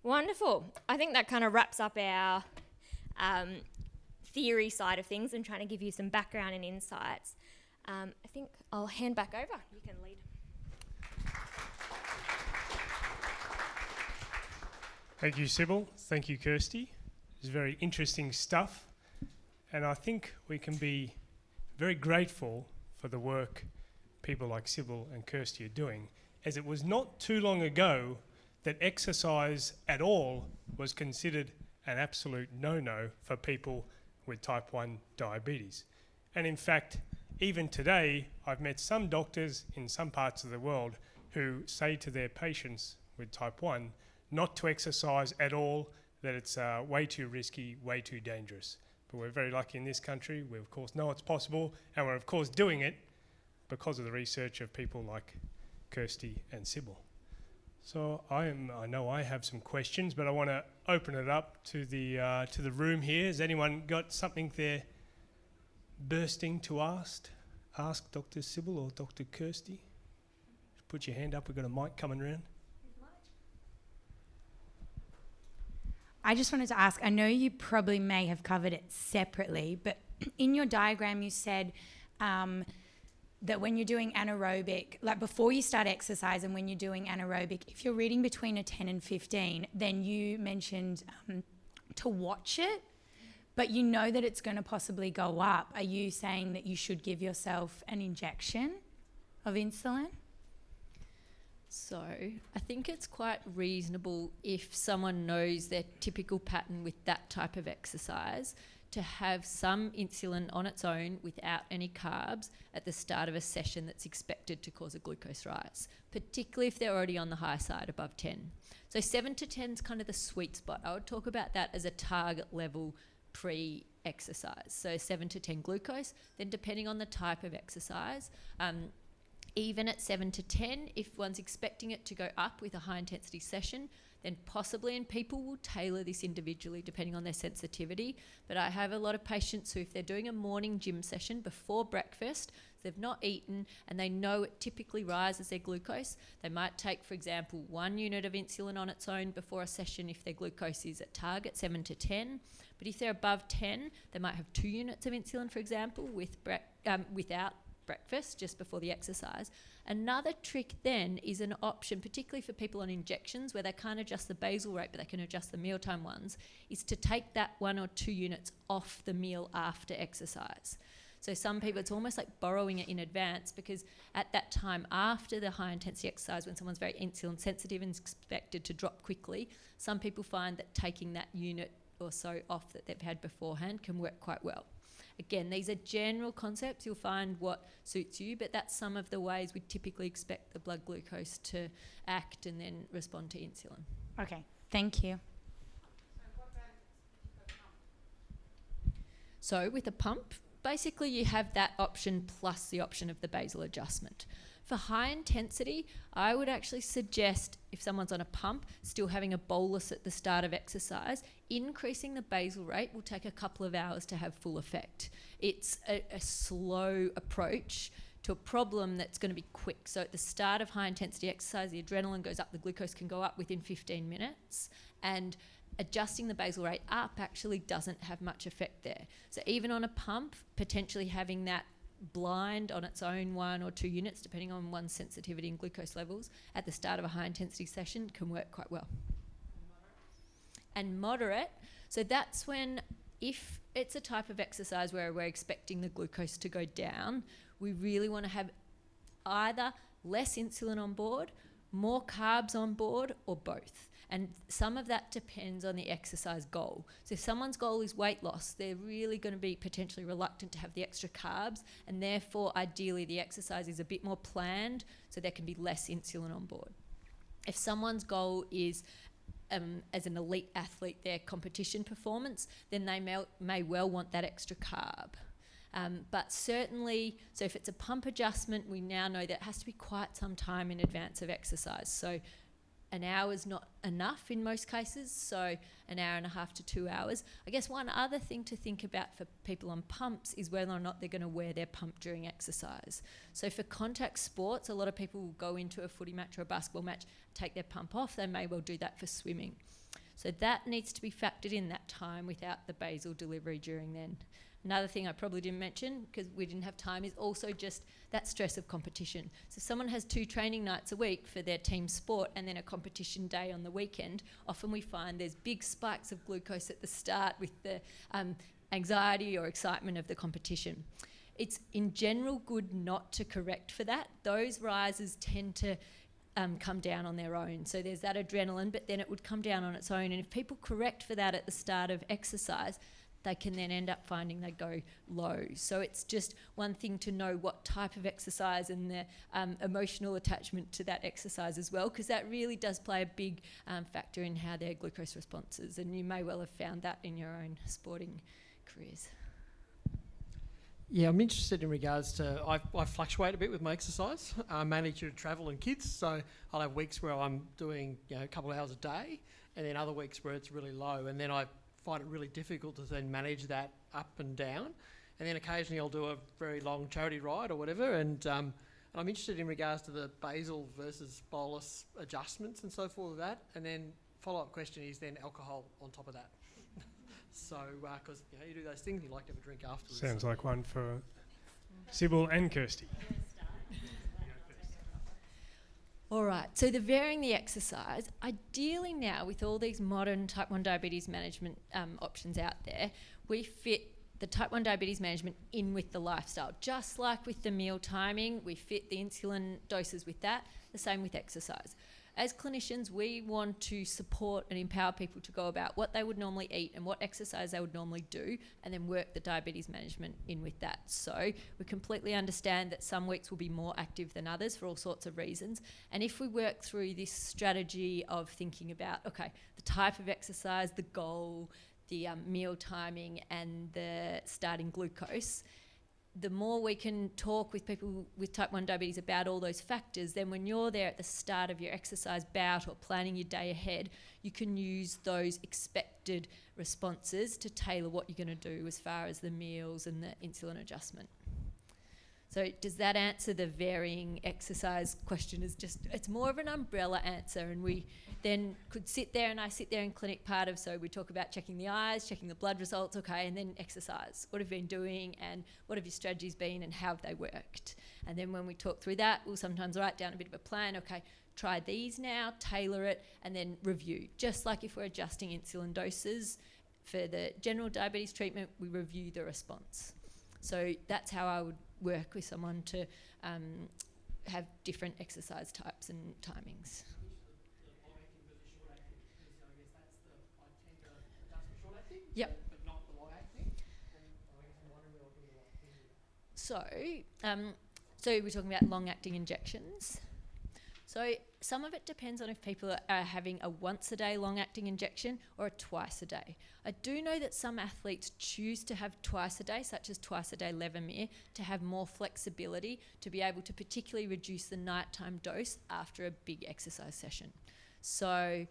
Wonderful. I think that kind of wraps up our theory side of things and trying to give you some background and insights. I think I'll hand back over. You can lead. Thank you, Sybil. Thank you, Kirsty. It's very interesting stuff. And I think we can be very grateful for the work people like Sybil and Kirsty are doing, as it was not too long ago that exercise at all was considered an absolute no-no for people with type 1 diabetes. And in fact, even today, I've met some doctors in some parts of the world who say to their patients with type 1 not to exercise at all, that it's way too risky, way too dangerous. But we're very lucky in this country. We, of course, know it's possible, and we're, of course, doing it because of the research of people like Kirsty and Sybil. So I know I have some questions, but I want to open it up to the room here. Has anyone got something they're bursting to ask? Ask Dr. Sybil or Dr. Kirsty? Put your hand up. We've got a mic coming around. I just wanted to ask, I know you probably may have covered it separately, but in your diagram you said that when you're doing anaerobic, like before you start exercise and when you're doing anaerobic, if you're reading between a 10 and 15, then you mentioned to watch it, but you know that it's going to possibly go up. Are you saying that you should give yourself an injection of insulin? So I think it's quite reasonable if someone knows their typical pattern with that type of exercise to have some insulin on its own without any carbs at the start of a session that's expected to cause a glucose rise, particularly if they're already on the high side above 10. So 7 to 10 is kind of the sweet spot. I would talk about that as a target level pre-exercise. So 7 to 10 glucose, then depending on the type of exercise, even at 7 to 10, if one's expecting it to go up with a high intensity session, then possibly, and people will tailor this individually depending on their sensitivity. But I have a lot of patients who, if they're doing a morning gym session before breakfast, they've not eaten and they know it typically rises their glucose, they might take, for example, 1 unit of insulin on its own before a session if their glucose is at target 7 to 10. But if they're above 10, they might have 2 units of insulin, for example, without breakfast just before the exercise. Another trick then is an option, particularly for people on injections where they can't adjust the basal rate but they can adjust the mealtime ones, is to take that 1 or 2 units off the meal after exercise. So some people, it's almost like borrowing it in advance, because at that time after the high intensity exercise, when someone's very insulin sensitive and is expected to drop quickly, some people find that taking that unit or so off that they've had beforehand can work quite well. Again, these are general concepts. You'll find what suits you, but that's some of the ways we typically expect the blood glucose to act and then respond to insulin. Okay, thank you. So with a pump, basically you have that option plus the option of the basal adjustment. For high intensity, I would actually suggest, if someone's on a pump, still having a bolus at the start of exercise. Increasing the basal rate will take a couple of hours to have full effect. It's a slow approach to a problem that's going to be quick. So at the start of high intensity exercise, the adrenaline goes up, the glucose can go up within 15 minutes, and adjusting the basal rate up actually doesn't have much effect there. So even on a pump, potentially having that blind on its own 1 or 2 units, depending on one's sensitivity and glucose levels, at the start of a high intensity session can work quite well. And moderate, so that's when, if it's a type of exercise where we're expecting the glucose to go down, we really want to have either less insulin on board, more carbs on board, or both. And some of that depends on the exercise goal. So if someone's goal is weight loss, they're really going to be potentially reluctant to have the extra carbs, and therefore ideally the exercise is a bit more planned so there can be less insulin on board. If someone's goal is as an elite athlete, their competition performance, then they may well want that extra carb. But certainly, so if it's a pump adjustment, we now know that it has to be quite some time in advance of exercise. So an hour is not enough in most cases, so an hour and a half to 2 hours. I guess one other thing to think about for people on pumps is whether or not they're going to wear their pump during exercise. So for contact sports, a lot of people will go into a footy match or a basketball match, take their pump off. They may well do that for swimming. So that needs to be factored in, that time without the basal delivery during then. Another thing I probably didn't mention, because we didn't have time, is also just that stress of competition. So if someone has 2 training nights a week for their team sport and then a competition day on the weekend, often we find there's big spikes of glucose at the start with the anxiety or excitement of the competition. It's in general good not to correct for that. Those rises tend to come down on their own. So there's that adrenaline, but then it would come down on its own. And if people correct for that at the start of exercise, they can then end up finding they go low. So it's just one thing to know what type of exercise and the emotional attachment to that exercise as well, because that really does play a big factor in how their glucose response is. And you may well have found that in your own sporting careers. Yeah, I'm interested in regards to, I fluctuate a bit with my exercise, mainly due to travel and kids. So I'll have weeks where I'm doing a couple of hours a day, and then other weeks where it's really low. And then I find it really difficult to then manage that up and down. And then occasionally I'll do a very long charity ride or whatever. And I'm interested in regards to the basal versus bolus adjustments and so forth of that. And then follow-up question is then alcohol on top of that. So, because you do those things, you like to have a drink afterwards. Sounds like one for Sybil and Kirsty. All right, so the varying the exercise, ideally now with all these modern type 1 diabetes management options out there, we fit the type 1 diabetes management in with the lifestyle. Just like with the meal timing, we fit the insulin doses with that, the same with exercise. As clinicians, we want to support and empower people to go about what they would normally eat and what exercise they would normally do, and then work the diabetes management in with that. So we completely understand that some weeks will be more active than others for all sorts of reasons. And if we work through this strategy of thinking about, okay, the type of exercise, the goal, the meal timing, and the starting glucose, the more we can talk with people with type 1 diabetes about all those factors, then when you're there at the start of your exercise bout or planning your day ahead, you can use those expected responses to tailor what you're going to do as far as the meals and the insulin adjustment. So does that answer the varying exercise question? It's more of an umbrella answer, and we then could sit there, and I sit there in clinic part of, so we talk about checking the eyes, checking the blood results, okay, and then exercise. What have you been doing, and what have your strategies been, and how have they worked? And then when we talk through that, we'll sometimes write down a bit of a plan, okay, try these now, tailor it, and then review. Just like if we're adjusting insulin doses for the general diabetes treatment, we review the response. So that's how I would work with someone to have different exercise types and timings. Yep. But not the long acting. So we're talking about long-acting injections. So some of it depends on if people are having a once a day long-acting injection or a twice a day. I do know that some athletes choose to have twice a day, such as twice a day Levemir, to have more flexibility to be able to particularly reduce the nighttime dose after a big exercise session. So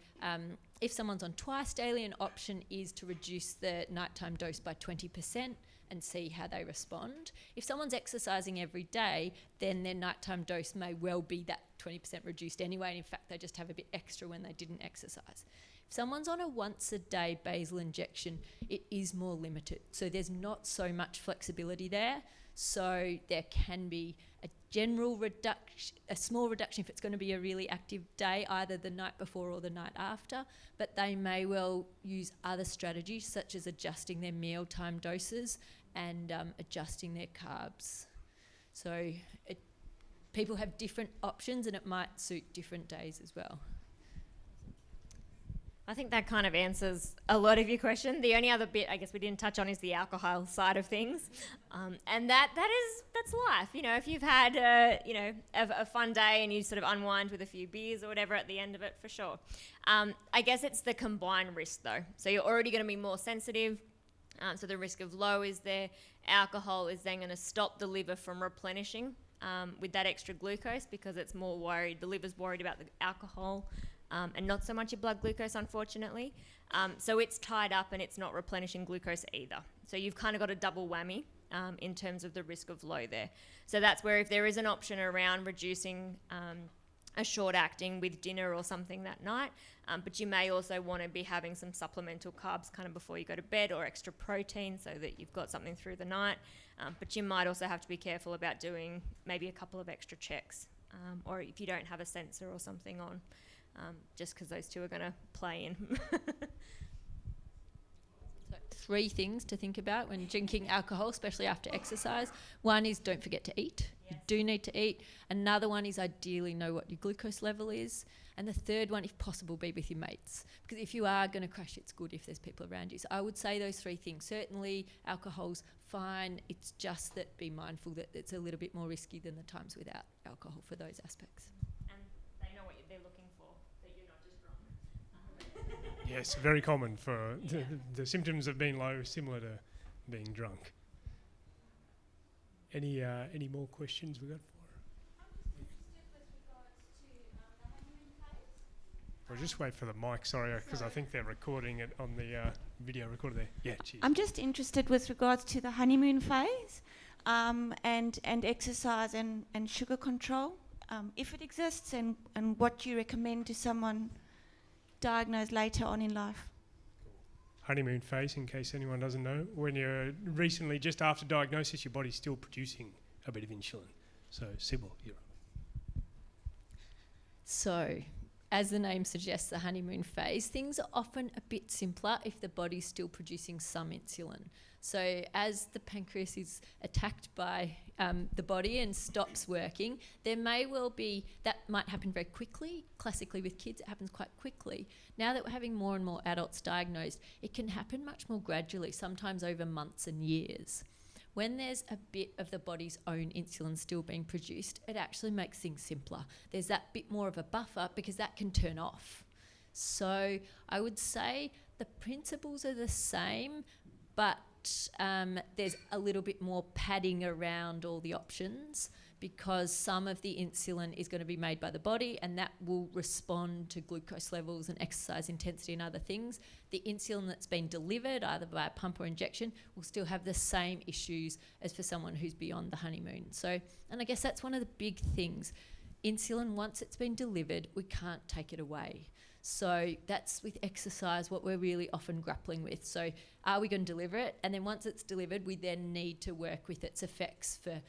if someone's on twice daily, an option is to reduce the nighttime dose by 20% and see how they respond. If someone's exercising every day, then their nighttime dose may well be that 20% reduced anyway, and in fact they just have a bit extra when they didn't exercise. If someone's on a once a day basal injection, it is more limited. So there's not so much flexibility there. So there can be a general reduction, a small reduction if it's going to be a really active day, either the night before or the night after, but they may well use other strategies such as adjusting their mealtime doses and adjusting their carbs. So people have different options and it might suit different days as well. I think that kind of answers a lot of your question. The only other bit I guess we didn't touch on is the alcohol side of things, and that's life. You know, if you've had a fun day and you sort of unwind with a few beers or whatever at the end of it, for sure. I guess it's the combined risk though. So you're already going to be more sensitive. So the risk of low is there. Alcohol is then going to stop the liver from replenishing with that extra glucose because it's more worried. The liver's worried about the alcohol. And not so much your blood glucose, unfortunately. So it's tied up and it's not replenishing glucose either. So you've kind of got a double whammy in terms of the risk of low there. So that's where if there is an option around reducing a short acting with dinner or something that night, but you may also want to be having some supplemental carbs kind of before you go to bed or extra protein so that you've got something through the night. But you might also have to be careful about doing maybe a couple of extra checks or if you don't have a sensor or something on. Just because those two are going to play in. So 3 things to think about when drinking alcohol, especially after exercise. One is don't forget to eat. Yes. You do need to eat. Another one is ideally know what your glucose level is. And the third one, if possible, be with your mates. Because if you are going to crash, it's good if there's people around you. So I would say those 3 things. Certainly alcohol's fine. It's just that be mindful that it's a little bit more risky than the times without alcohol for those aspects. And they know what they're looking for. Yes, very common for the symptoms of being low, similar to being drunk. Any more questions we got for? I'll just wait for the mic, sorry, because I think they're recording it on the video recorder there. Yeah, cheers. I'm just interested with regards to the honeymoon phase and exercise and sugar control, if it exists, and what you recommend to someone diagnosed later on in life. Honeymoon phase, in case anyone doesn't know, when you're recently, just after diagnosis, your body's still producing a bit of insulin. So, Sybil, you're up. So, as the name suggests, the honeymoon phase, things are often a bit simpler if the body's still producing some insulin. So as the pancreas is attacked by the body and stops working, there may well be, that might happen very quickly. Classically with kids, it happens quite quickly. Now that we're having more and more adults diagnosed, it can happen much more gradually, sometimes over months and years. When there's a bit of the body's own insulin still being produced, it actually makes things simpler. There's that bit more of a buffer because that can turn off. So I would say the principles are the same, but there's a little bit more padding around all the options because some of the insulin is going to be made by the body and that will respond to glucose levels and exercise intensity and other things. The insulin that's been delivered either by a pump or injection will still have the same issues as for someone who's beyond the honeymoon. So, and I guess that's one of the big things. Insulin, once it's been delivered, we can't take it away. So that's with exercise what we're really often grappling with. So are we going to deliver it? And then once it's delivered, we then need to work with its effects for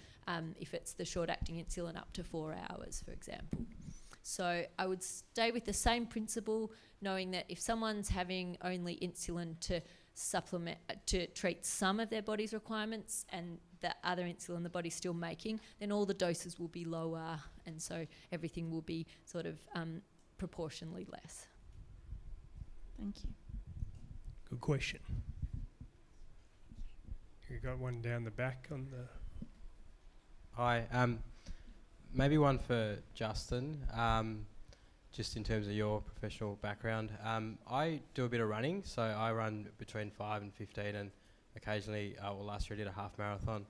if it's the short-acting insulin up to 4 hours, for example. So I would stay with the same principle, knowing that if someone's having only insulin to supplement, to treat some of their body's requirements and the other insulin the body's still making, then all the doses will be lower and so everything will be sort of proportionally less. Thank you. Good question. You got one down the back on the... Hi. Maybe one for Justin, just in terms of your professional background. I do a bit of running, so I run between 5 and 15, and occasionally, last year I did a half marathon.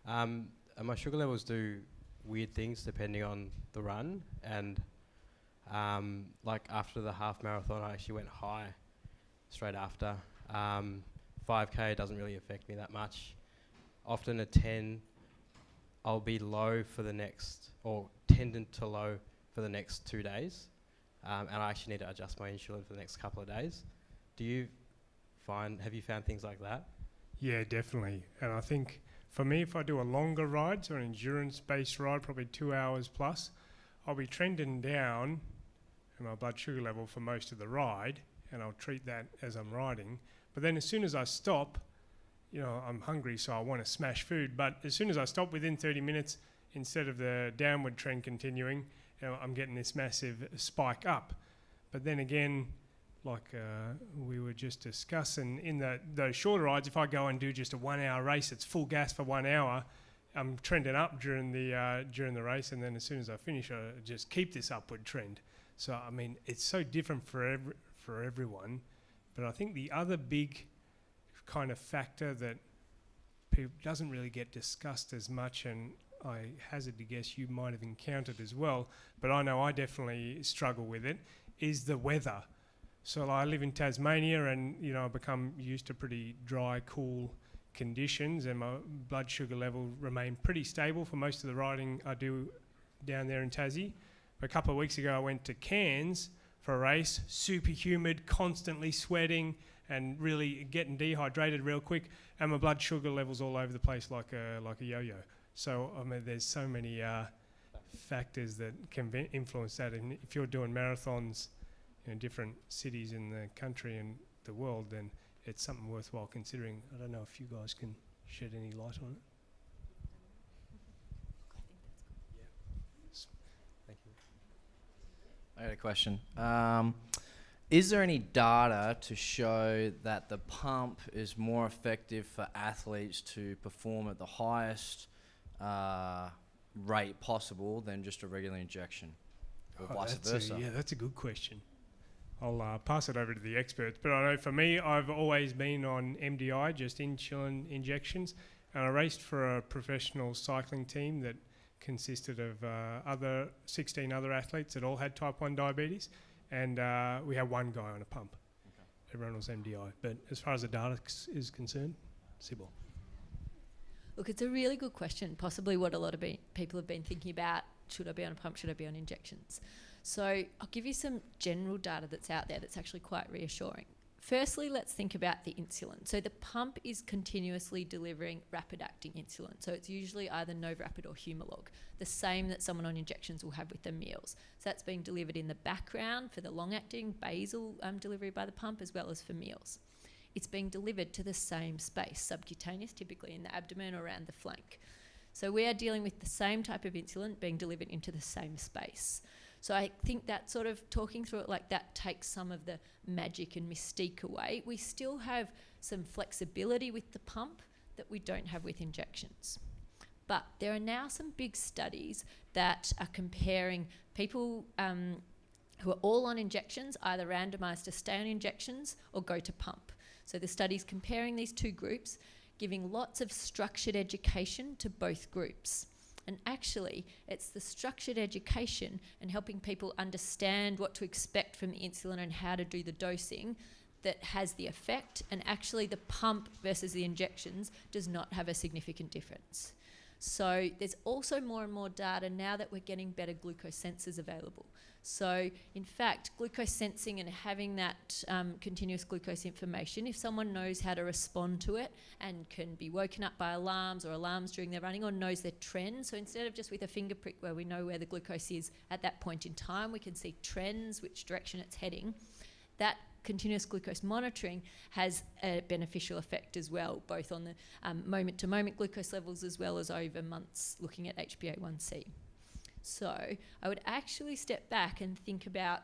And my sugar levels do weird things depending on the run, and like after the half marathon, I actually went high straight after. 5K doesn't really affect me that much. Often a 10, I'll be low for the next, or tendent to low for the next 2 days. And I actually need to adjust my insulin for the next couple of days. Have you found things like that? Yeah, definitely. And I think for me, if I do a longer ride, so an endurance-based ride, probably 2 hours plus, I'll be trending down in my blood sugar level for most of the ride, and I'll treat that as I'm riding. But then as soon as I stop, I'm hungry, so I want to smash food. But as soon as I stop within 30 minutes, instead of the downward trend continuing, I'm getting this massive spike up. But then again, like we were just discussing, in those shorter rides, if I go and do just a 1 hour race, it's full gas for 1 hour, I'm trending up during the race, and then as soon as I finish, I just keep this upward trend. So, I mean, it's so different for everyone. But I think the other big kind of factor that doesn't really get discussed as much, and I hazard to guess you might have encountered as well, but I know I definitely struggle with it, is the weather. So I live in Tasmania, and I've become used to pretty dry, cool conditions, and my blood sugar level remain pretty stable for most of the riding I do down there in Tassie. But a couple of weeks ago I went to Cairns for a race, super humid, constantly sweating, and really getting dehydrated real quick, and my blood sugar levels all over the place like a yo-yo. So I mean, there's so many factors that can influence that. And if you're doing marathons in different cities in the country and the world, then it's something worthwhile considering. I don't know if you guys can shed any light on it. Thank you. I got a question. Is there any data to show that the pump is more effective for athletes to perform at the highest rate possible than just a regular injection, or vice versa? That's a good question. I'll pass it over to the experts. But I know for me, I've always been on MDI, just insulin injections. And I raced for a professional cycling team that consisted of 16 other athletes that all had type 1 diabetes. And we had one guy on a pump. Okay. Everyone was MDI. But as far as the data is concerned, Sybil. Look, it's a really good question, possibly what a lot of people have been thinking about. Should I be on a pump? Should I be on injections? So I'll give you some general data that's out there that's actually quite reassuring. Firstly, let's think about the insulin. So the pump is continuously delivering rapid-acting insulin. So it's usually either Novorapid or Humalog, the same that someone on injections will have with their meals. So that's being delivered in the background for the long-acting basal delivery by the pump, as well as for meals. It's being delivered to the same space, subcutaneous, typically in the abdomen or around the flank. So we are dealing with the same type of insulin being delivered into the same space. So I think that sort of talking through it like that takes some of the magic and mystique away. We still have some flexibility with the pump that we don't have with injections. But there are now some big studies that are comparing people who are all on injections, either randomised to stay on injections or go to pump. So the study's comparing these two groups, giving lots of structured education to both groups. And actually, it's the structured education and helping people understand what to expect from the insulin and how to do the dosing that has the effect. And actually, the pump versus the injections does not have a significant difference. So there's also more and more data now that we're getting better glucose sensors available. So in fact, glucose sensing and having that continuous glucose information, if someone knows how to respond to it and can be woken up by alarms or alarms during their running, or knows their trend, so instead of just with a finger prick where we know where the glucose is at that point in time, we can see trends, which direction it's heading. That continuous glucose monitoring has a beneficial effect as well, both on the moment-to-moment glucose levels as well as over months looking at HbA1c. So I would actually step back and think about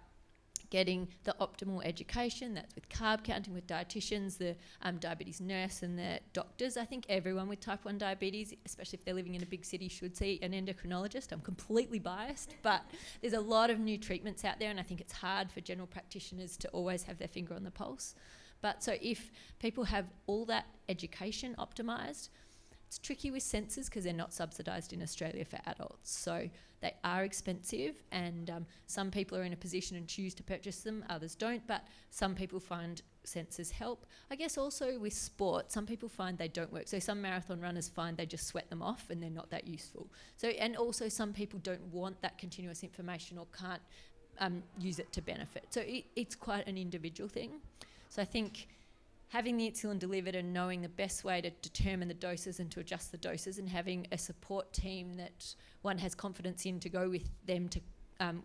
getting the optimal education. That's with carb counting, with dietitians, the diabetes nurse and the doctors. I think everyone with type 1 diabetes, especially if they're living in a big city, should see an endocrinologist. I'm completely biased, but there's a lot of new treatments out there, and I think it's hard for general practitioners to always have their finger on the pulse. But so if people have all that education optimised, it's tricky with sensors because they're not subsidised in Australia for adults. So they are expensive, and some people are in a position and choose to purchase them, others don't, but some people find sensors help. I guess also with sport, some people find they don't work. So some marathon runners find they just sweat them off and they're not that useful. So, and also some people don't want that continuous information or can't use it to benefit. So it's quite an individual thing. So I think having the insulin delivered and knowing the best way to determine the doses and to adjust the doses, and having a support team that one has confidence in to go with them to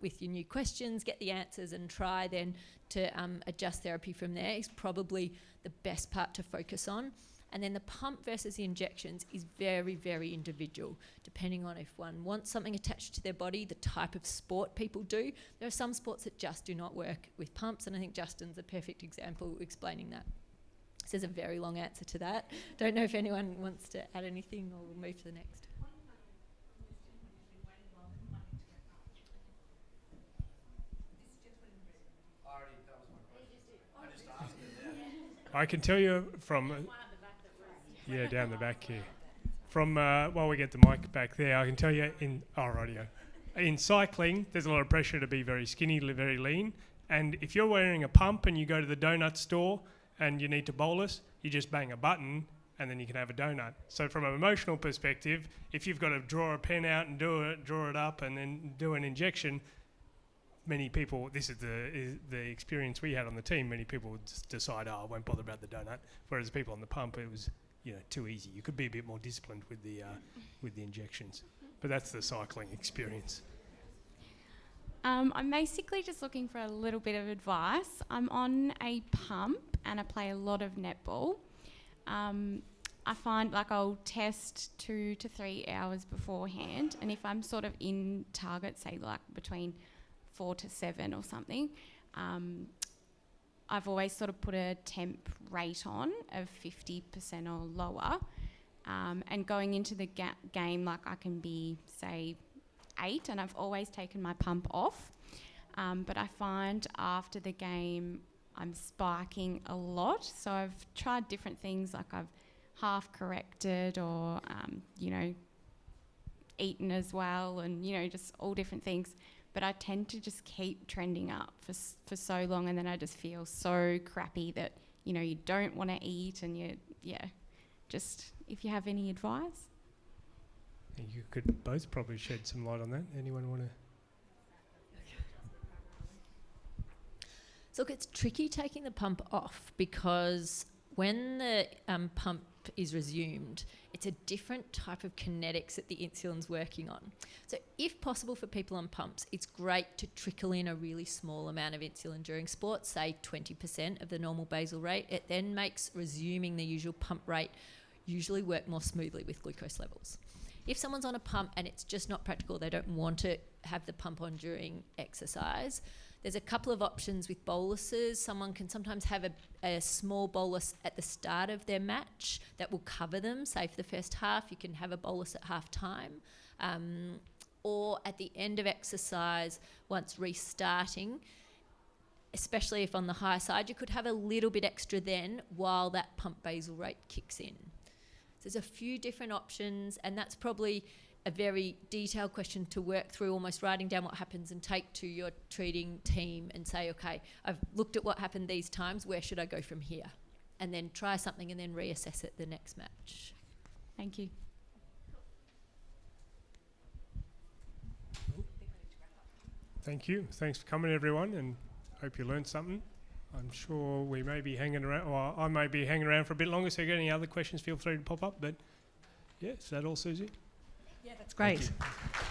with your new questions, get the answers and try then to adjust therapy from there is probably the best part to focus on. And then the pump versus the injections is very, very individual, depending on if one wants something attached to their body, the type of sport people do. There are some sports that just do not work with pumps, and I think Justin's a perfect example explaining that. So there's a very long answer to that. Don't know if anyone wants to add anything, or we'll move to the next. I can tell you from... down the back here. From, while we get the mic back there, I can tell you in cycling, there's a lot of pressure to be very skinny, very lean. And if you're wearing a pump and you go to the donut store and you need to bolus, you just bang a button and then you can have a donut. So from an emotional perspective, if you've got to draw a pen out and draw it up and then do an injection, many people, this is the experience we had on the team, many people would just decide, I won't bother about the donut. Whereas people on the pump, it was too easy. You could be a bit more disciplined with the injections. But that's the cycling experience. I'm basically just looking for a little bit of advice. I'm on a pump and I play a lot of netball. I find like I'll test 2 to 3 hours beforehand, and if I'm sort of in target, say like between 4 to 7 or something, I've always sort of put a temp rate on of 50% or lower, and going into the game, like I can be, say, 8, and I've always taken my pump off. But I find after the game, I'm spiking a lot. So I've tried different things, like I've half corrected or, eaten as well, and, just all different things. But I tend to just keep trending up for so long, and then I just feel so crappy that, you don't want to eat, and just if you have any advice. You could both probably shed some light on that. Anyone want to? So look, it's tricky taking the pump off, because when the pump is resumed, it's a different type of kinetics that the insulin's working on. So if possible for people on pumps, it's great to trickle in a really small amount of insulin during sport, say 20% of the normal basal rate. It then makes resuming the usual pump rate usually work more smoothly with glucose levels. If someone's on a pump and it's just not practical, they don't want to have the pump on during exercise, there's a couple of options with boluses. Someone can sometimes have a small bolus at the start of their match that will cover them. Say for the first half, you can have a bolus at half time. Or at the end of exercise, once restarting, especially if on the higher side, you could have a little bit extra then while that pump basal rate kicks in. So there's a few different options, and that's probably a very detailed question to work through, almost writing down what happens and take to your treating team and say, okay, I've looked at what happened these times, where should I go from here? And then try something and then reassess it the next match. Thank you. Thank you. Thanks for coming, everyone, and hope you learned something. I'm sure we may be hanging around, or I may be hanging around for a bit longer, so if you got any other questions, feel free to pop up. But yeah, is that all, Susie? Yeah, that's great. Thank you.